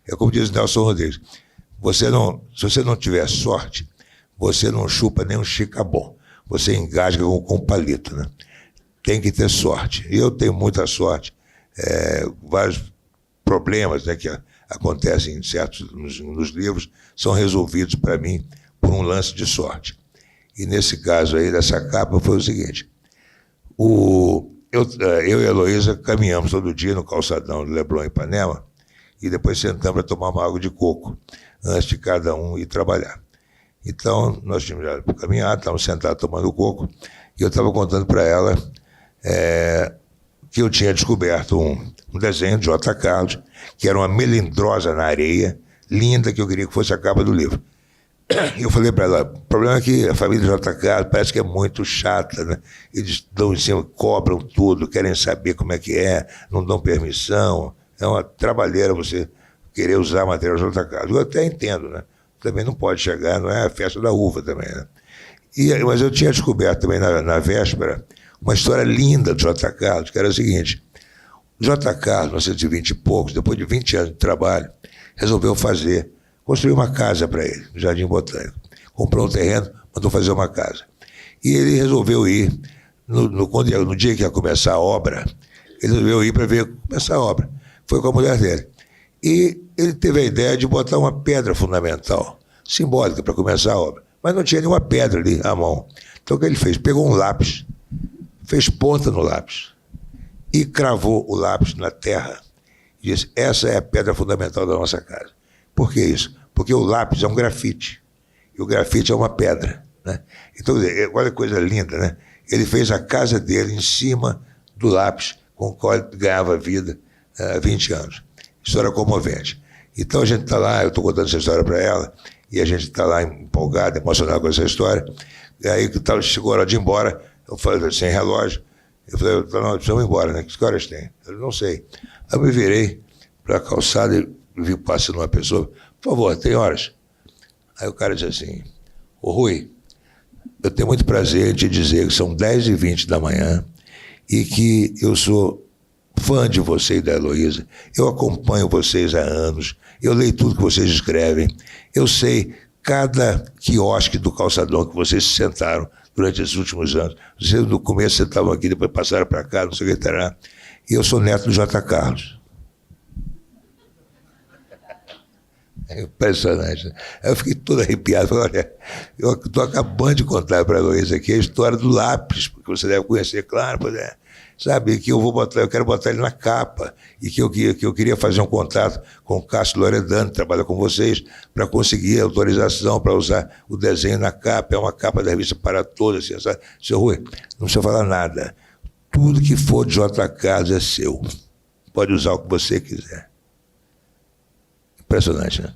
É como diz Nelson Rodrigues, se você não tiver sorte, você não chupa nem um chicabom, você engasga com palito, né? Tem que ter sorte. E eu tenho muita sorte. Vários problemas, né, que acontecem nos livros são resolvidos para mim por um lance de sorte. E nesse caso aí, dessa capa, foi o seguinte. Eu e a Heloísa caminhamos todo dia no calçadão do Leblon, em Ipanema, e depois sentamos para tomar uma água de coco, antes de cada um ir trabalhar. Então, nós tínhamos já caminhado, estávamos sentados tomando coco, e eu estava contando para ela que eu tinha descoberto um desenho de J. Carlos, que era uma melindrosa na areia, linda, que eu queria que fosse a capa do livro. Eu falei para ela, o problema é que a família J. Carlos parece que é muito chata, né? Eles dão em cima, cobram tudo, querem saber como é que não dão permissão, é uma trabalheira você querer usar material J. Carlos. Eu até entendo, né? Também não pode chegar, não é a festa da uva também, né? Mas eu tinha descoberto também na véspera uma história linda do J. Carlos, que era o seguinte: o J. Carlos, 1920 e poucos, depois de 20 anos de trabalho, resolveu construir uma casa para ele, no Jardim Botânico. Comprou um terreno, mandou fazer uma casa. E ele resolveu ir, no dia que ia começar a obra, ele resolveu ir para ver começar a obra. Foi com a mulher dele. E ele teve a ideia de botar uma pedra fundamental, simbólica, para começar a obra. Mas não tinha nenhuma pedra ali à mão. Então o que ele fez? Pegou um lápis, fez ponta no lápis e cravou o lápis na terra. E disse, essa é a pedra fundamental da nossa casa. Por que isso? Porque o lápis é um grafite. E o grafite é uma pedra. Né? Então, olha que coisa linda, né? Ele fez a casa dele em cima do lápis com o qual ele ganhava vida há 20 anos. História comovente. Então a gente está lá, eu estou contando essa história para ela, e a gente está lá empolgado, emocionado com essa história. E aí chegou a hora de ir embora, eu falei, sem relógio, eu falei, não, precisamos ir embora, né? Que horas tem? Eu não sei. Aí eu me virei para a calçada e vi passando uma pessoa, por favor, tem horas? Aí o cara disse assim, ô Rui, eu tenho muito prazer em te dizer que são 10h20 da manhã e que eu sou fã de você e da Heloísa, eu acompanho vocês há anos, eu leio tudo que vocês escrevem, eu sei cada quiosque do calçadão que vocês se sentaram durante esses últimos anos. Vocês no começo sentavam aqui, depois passaram para cá, não sei o que terá. E eu sou neto do J. Carlos. É impressionante. Né? Eu fiquei todo arrepiado. Falei, olha, eu estou acabando de contar para a Heloísa aqui a história do lápis, porque você deve conhecer, claro, pois é. Sabe, que eu quero botar ele na capa, e que eu queria fazer um contato com o Cássio Loredano, que trabalha com vocês, para conseguir autorização para usar o desenho na capa. É uma capa da revista Para Todos, assim, sabe? Seu Rui, não precisa falar nada. Tudo que for de J. Carlos é seu. Pode usar o que você quiser. Impressionante, né?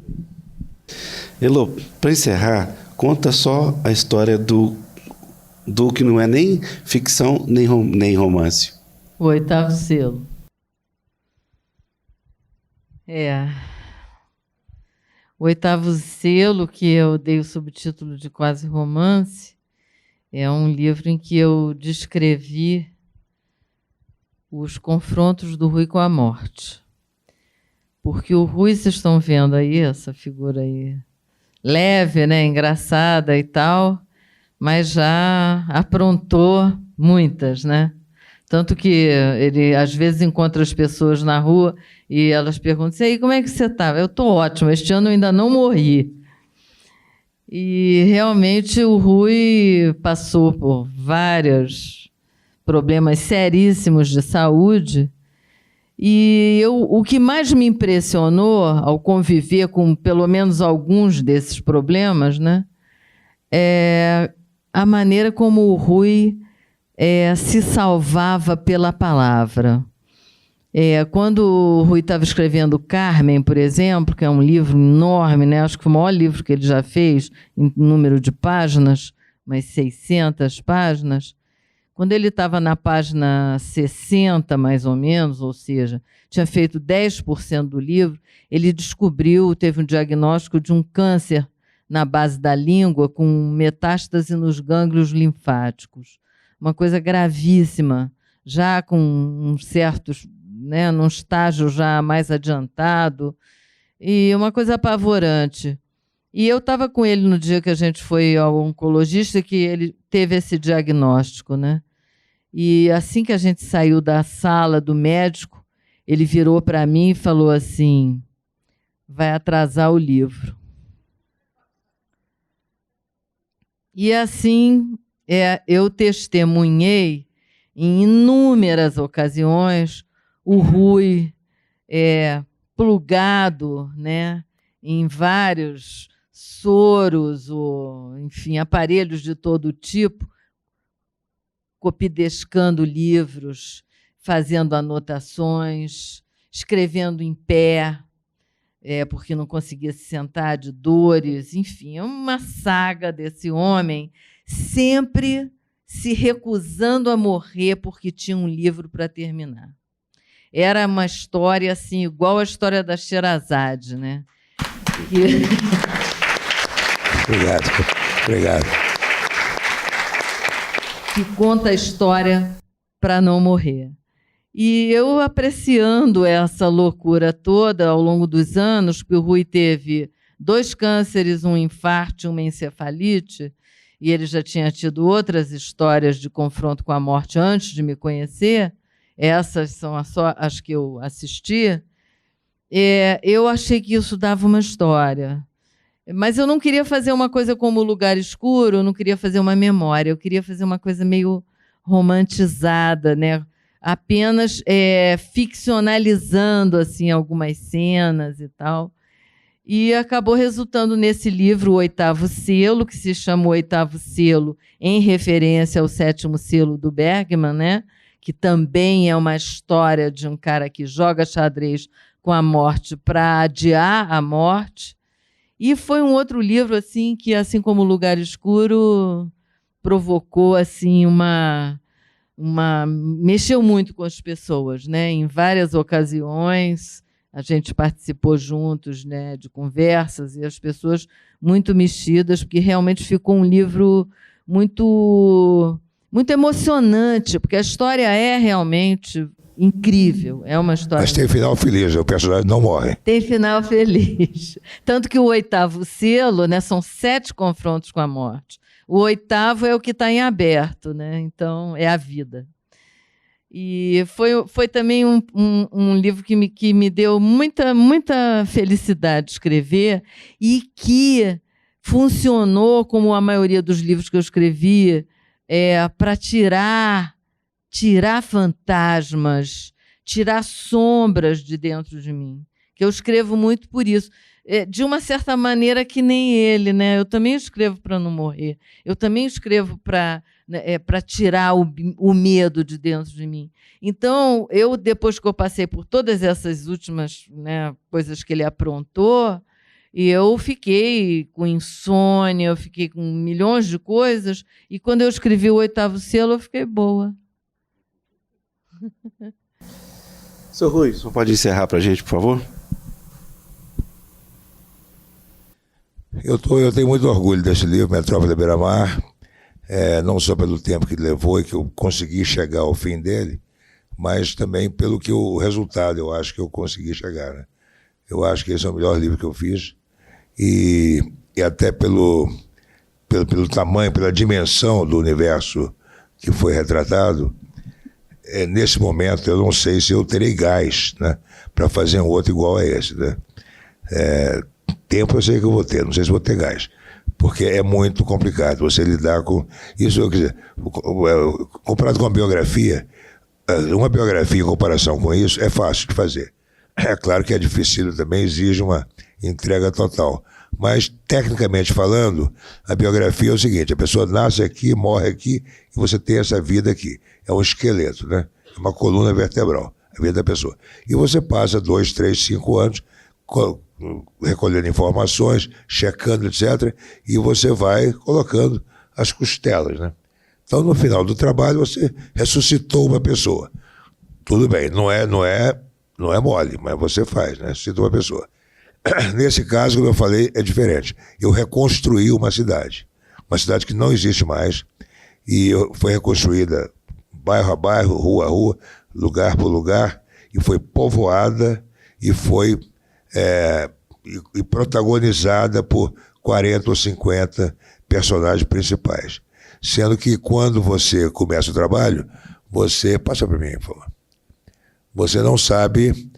Elo, para encerrar, conta só a história do que não é nem ficção nem romance. O Oitavo Selo. O Oitavo Selo, que eu dei o subtítulo de Quase Romance, é um livro em que eu descrevi os confrontos do Rui com a morte. Porque o Rui, vocês estão vendo aí, essa figura aí, leve, né, engraçada e tal, mas já aprontou muitas, né? Tanto que ele, às vezes, encontra as pessoas na rua e elas perguntam, e aí, como é que você está? Eu estou ótimo, este ano eu ainda não morri. E, realmente, o Rui passou por vários problemas seríssimos de saúde. E o que mais me impressionou ao conviver com pelo menos alguns desses problemas, né, é a maneira como o Rui se salvava pela palavra. Quando o Rui estava escrevendo Carmen, por exemplo, que é um livro enorme, né, acho que foi o maior livro que ele já fez em número de páginas, umas 600 páginas, quando ele estava na página 60, mais ou menos, ou seja, tinha feito 10% do livro, ele descobriu, teve um diagnóstico de um câncer na base da língua com metástase nos gânglios linfáticos. Uma coisa gravíssima, já com uns certos, né, num estágio já mais adiantado, e uma coisa apavorante. E eu estava com ele no dia que a gente foi ao oncologista, que ele teve esse diagnóstico, né? E assim que a gente saiu da sala do médico, ele virou para mim e falou assim, vai atrasar o livro. E assim, eu testemunhei em inúmeras ocasiões o Rui plugado, né, em vários soros, ou, enfim, aparelhos de todo tipo, copidescando livros, fazendo anotações, escrevendo em pé, porque não conseguia se sentar de dores, enfim, é uma saga desse homem, sempre se recusando a morrer porque tinha um livro para terminar. Era uma história assim, igual a história da Sherazade, né? Obrigado. Que conta a história para não morrer. E eu apreciando essa loucura toda ao longo dos anos, porque o Rui teve 2 cânceres, um infarto e uma encefalite, e ele já tinha tido outras histórias de confronto com a morte antes de me conhecer, essas são as que eu assisti, eu achei que isso dava uma história. Mas eu não queria fazer uma coisa como o Lugar Escuro, eu não queria fazer uma memória, eu queria fazer uma coisa meio romantizada, né? Apenas ficcionalizando assim, algumas cenas e tal. E acabou resultando nesse livro, O Oitavo Selo, que se chama O Oitavo Selo, em referência ao 7º selo do Bergman, né? Que também é uma história de um cara que joga xadrez com a morte para adiar a morte. E foi um outro livro assim que, assim como O Lugar Escuro, provocou assim mexeu muito com as pessoas, né? Em várias ocasiões a gente participou juntos, né, de conversas, e as pessoas muito mexidas, porque realmente ficou um livro muito emocionante, porque a história é realmente incrível, é uma história... Mas tem final feliz, o personagem não morre. Tem final feliz. Tanto que o 8º selo, né, são 7 confrontos com a morte. O 8º é o que está em aberto, né? Então é a vida. E foi também um livro que me deu muita felicidade de escrever e que funcionou, como a maioria dos livros que eu escrevi, para tirar fantasmas, tirar sombras de dentro de mim. Que eu escrevo muito por isso. De uma certa maneira que nem ele, né? Eu também escrevo para não morrer. Eu também escrevo para tirar o medo de dentro de mim. Então, depois que eu passei por todas essas últimas, né, coisas que ele aprontou, e eu fiquei com insônia, eu fiquei com milhões de coisas, e quando eu escrevi O Oitavo Selo, eu fiquei boa. Seu Rui, só pode encerrar para a gente, por favor? Eu tenho muito orgulho desse livro, Metrópole da Beira-Mar, não só pelo tempo que levou e que eu consegui chegar ao fim dele, mas também pelo que o resultado eu acho que eu consegui chegar, né? Eu acho que esse é o melhor livro que eu fiz e até pelo tamanho, pela dimensão do universo que foi retratado, nesse momento eu não sei se eu terei gás, né, para fazer um outro igual a esse, né? Tempo eu sei que eu vou ter, não sei se vou ter gás, porque é muito complicado você lidar com isso. Quer dizer, comparado com uma biografia em comparação com isso é fácil de fazer. É claro que é difícil também, exige uma entrega total. Mas, tecnicamente falando, a biografia é o seguinte: a pessoa nasce aqui, morre aqui, e você tem essa vida aqui. É um esqueleto, né? É uma coluna vertebral, a vida da pessoa. E você passa 2, 3, 5 anos recolhendo informações, checando, etc., e você vai colocando as costelas, né? Então, no final do trabalho, você ressuscitou uma pessoa. Tudo bem, não é mole, mas você faz, né? Ressuscita uma pessoa. Nesse caso, como eu falei, é diferente. Eu reconstruí uma cidade que não existe mais, e foi reconstruída bairro a bairro, rua a rua, lugar por lugar, e foi povoada e foi e protagonizada por 40 ou 50 personagens principais. Sendo que quando você começa o trabalho, você... Passa para mim, por favor. Você não sabe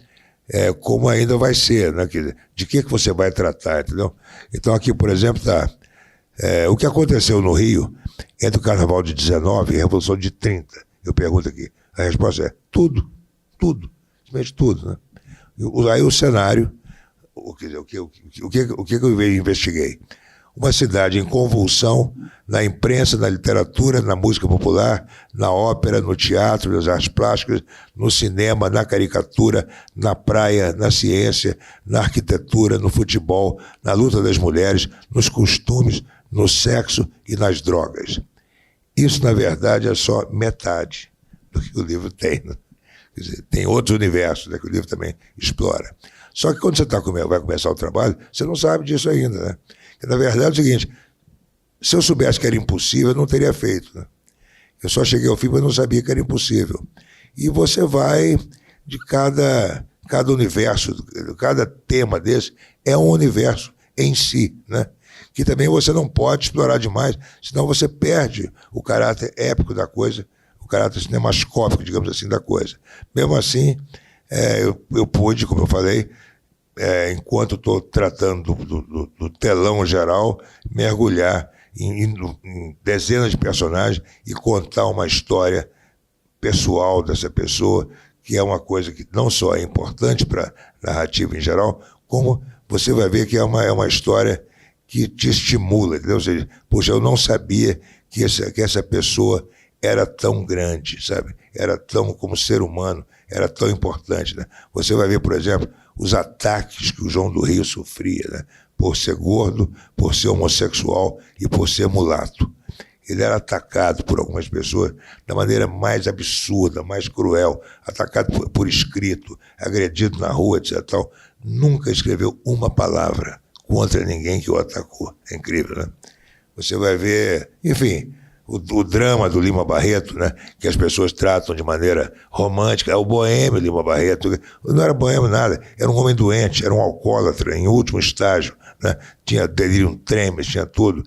como ainda vai ser, né? De que você vai tratar, entendeu? Então aqui, por exemplo, está o que aconteceu no Rio entre o Carnaval de 19 e a Revolução de 30. Eu pergunto aqui, a resposta é tudo, simplesmente tudo, né? Aí o cenário, o que eu investiguei? Uma cidade em convulsão na imprensa, na literatura, na música popular, na ópera, no teatro, nas artes plásticas, no cinema, na caricatura, na praia, na ciência, na arquitetura, no futebol, na luta das mulheres, nos costumes, no sexo e nas drogas. Isso, na verdade, é só metade do que o livro tem, né? Quer dizer, tem outros universos, né, que o livro também explora. Só que quando você vai começar o trabalho, você não sabe disso ainda, né? Porque, na verdade, é o seguinte: se eu soubesse que era impossível, eu não teria feito, né? Eu só cheguei ao fim, mas não sabia que era impossível. E você vai de cada universo, cada tema desse é um universo em si, né? Que também você não pode explorar demais, senão você perde o caráter épico da coisa, o caráter cinemascópico, digamos assim, da coisa. Mesmo assim, eu pude, como eu falei, enquanto estou tratando do telão geral, mergulhar em dezenas de personagens e contar uma história pessoal dessa pessoa, que é uma coisa que não só é importante para a narrativa em geral, como você vai ver que é uma história que te estimula, entendeu? Ou seja, poxa, eu não sabia que essa pessoa era tão grande, sabe? Era tão, como ser humano, era tão importante, né? Você vai ver, por exemplo, os ataques que o João do Rio sofria, né? Por ser gordo, por ser homossexual e por ser mulato. Ele era atacado por algumas pessoas da maneira mais absurda, mais cruel, atacado por escrito, agredido na rua, etc. Tal. Nunca escreveu uma palavra contra ninguém que o atacou. É incrível, né? Você vai ver, enfim, o drama do Lima Barreto, né, que as pessoas tratam de maneira romântica. É o boêmio Lima Barreto. Não era boêmio nada, era um homem doente, era um alcoólatra em último estágio, né? Tinha delírio tremens, tinha tudo,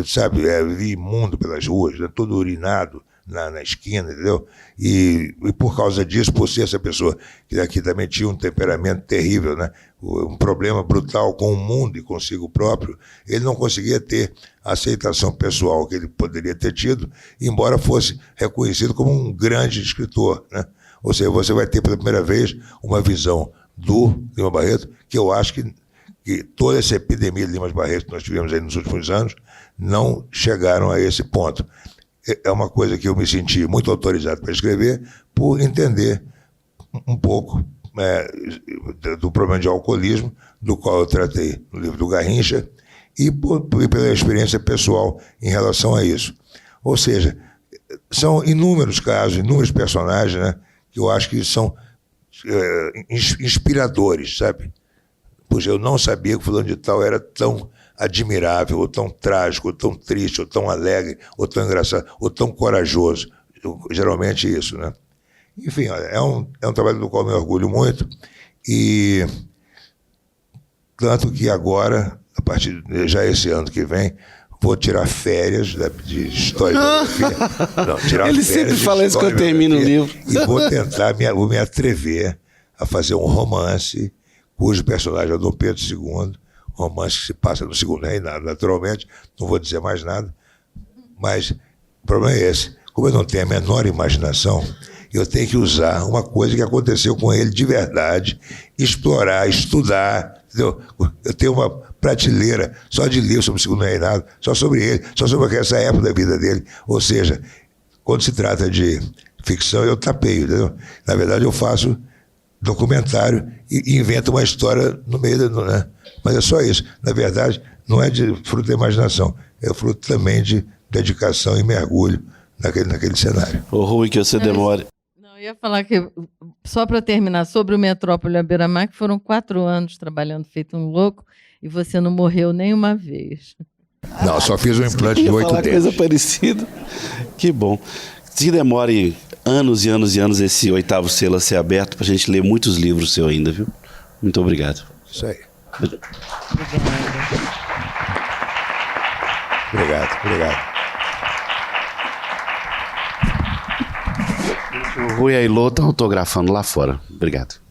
sabe, vivia imundo pelas ruas, né? Todo urinado na esquina, entendeu? E por causa disso, por ser essa pessoa que aqui também tinha um temperamento terrível, né? Um problema brutal com o mundo e consigo próprio, ele não conseguia ter a aceitação pessoal que ele poderia ter tido, embora fosse reconhecido como um grande escritor, né? Ou seja, você vai ter pela primeira vez uma visão do Lima Barreto, que eu acho que toda essa epidemia de Lima Barreto que nós tivemos aí nos últimos anos não chegaram a esse ponto. É uma coisa que eu me senti muito autorizado para escrever, por entender um pouco do problema de alcoolismo, do qual eu tratei no livro do Garrincha, e pela experiência pessoal em relação a isso. Ou seja, são inúmeros casos, inúmeros personagens, né, que eu acho que são inspiradores, sabe? Pois eu não sabia que o fulano de tal era tão admirável, ou tão trágico, ou tão triste, ou tão alegre, ou tão engraçado, ou tão corajoso. Geralmente isso, né? Enfim, olha, é um trabalho do qual eu me orgulho muito, e tanto que agora, a partir já esse ano que vem, vou tirar férias de história e biografia. Não, tirar Ele férias sempre de fala isso história quando e termina o biografia, livro. E vou tentar, vou me atrever a fazer um romance cujo personagem é Dom Pedro II, um romance que se passa no Segundo Reinado, naturalmente, não vou dizer mais nada, mas o problema é esse. Como eu não tenho a menor imaginação, eu tenho que usar uma coisa que aconteceu com ele de verdade, explorar, estudar, entendeu? Eu tenho uma prateleira só de livros sobre o Segundo Reinado, só sobre ele, só sobre essa época da vida dele. Ou seja, quando se trata de ficção, eu tapeio, entendeu? Na verdade, eu faço documentário e invento uma história no meio, né? Mas é só isso. Na verdade, não é de fruto da imaginação, é fruto também de dedicação e mergulho naquele cenário. Ô, Rui, que você demore. Não, eu ia falar que, só para terminar, sobre o Metrópole à Beira-Mar, que foram 4 anos trabalhando feito um louco, e você não morreu nenhuma vez. Não, só fiz um implante de Ia 8 falar dentes. coisa parecida. Que bom. Que demore anos e anos e anos esse 8º selo a ser aberto, pra gente ler muitos livros seu ainda, viu? Muito obrigado. Isso aí. Obrigada. Obrigado. O Rui Ailô tá autografando lá fora. Obrigado.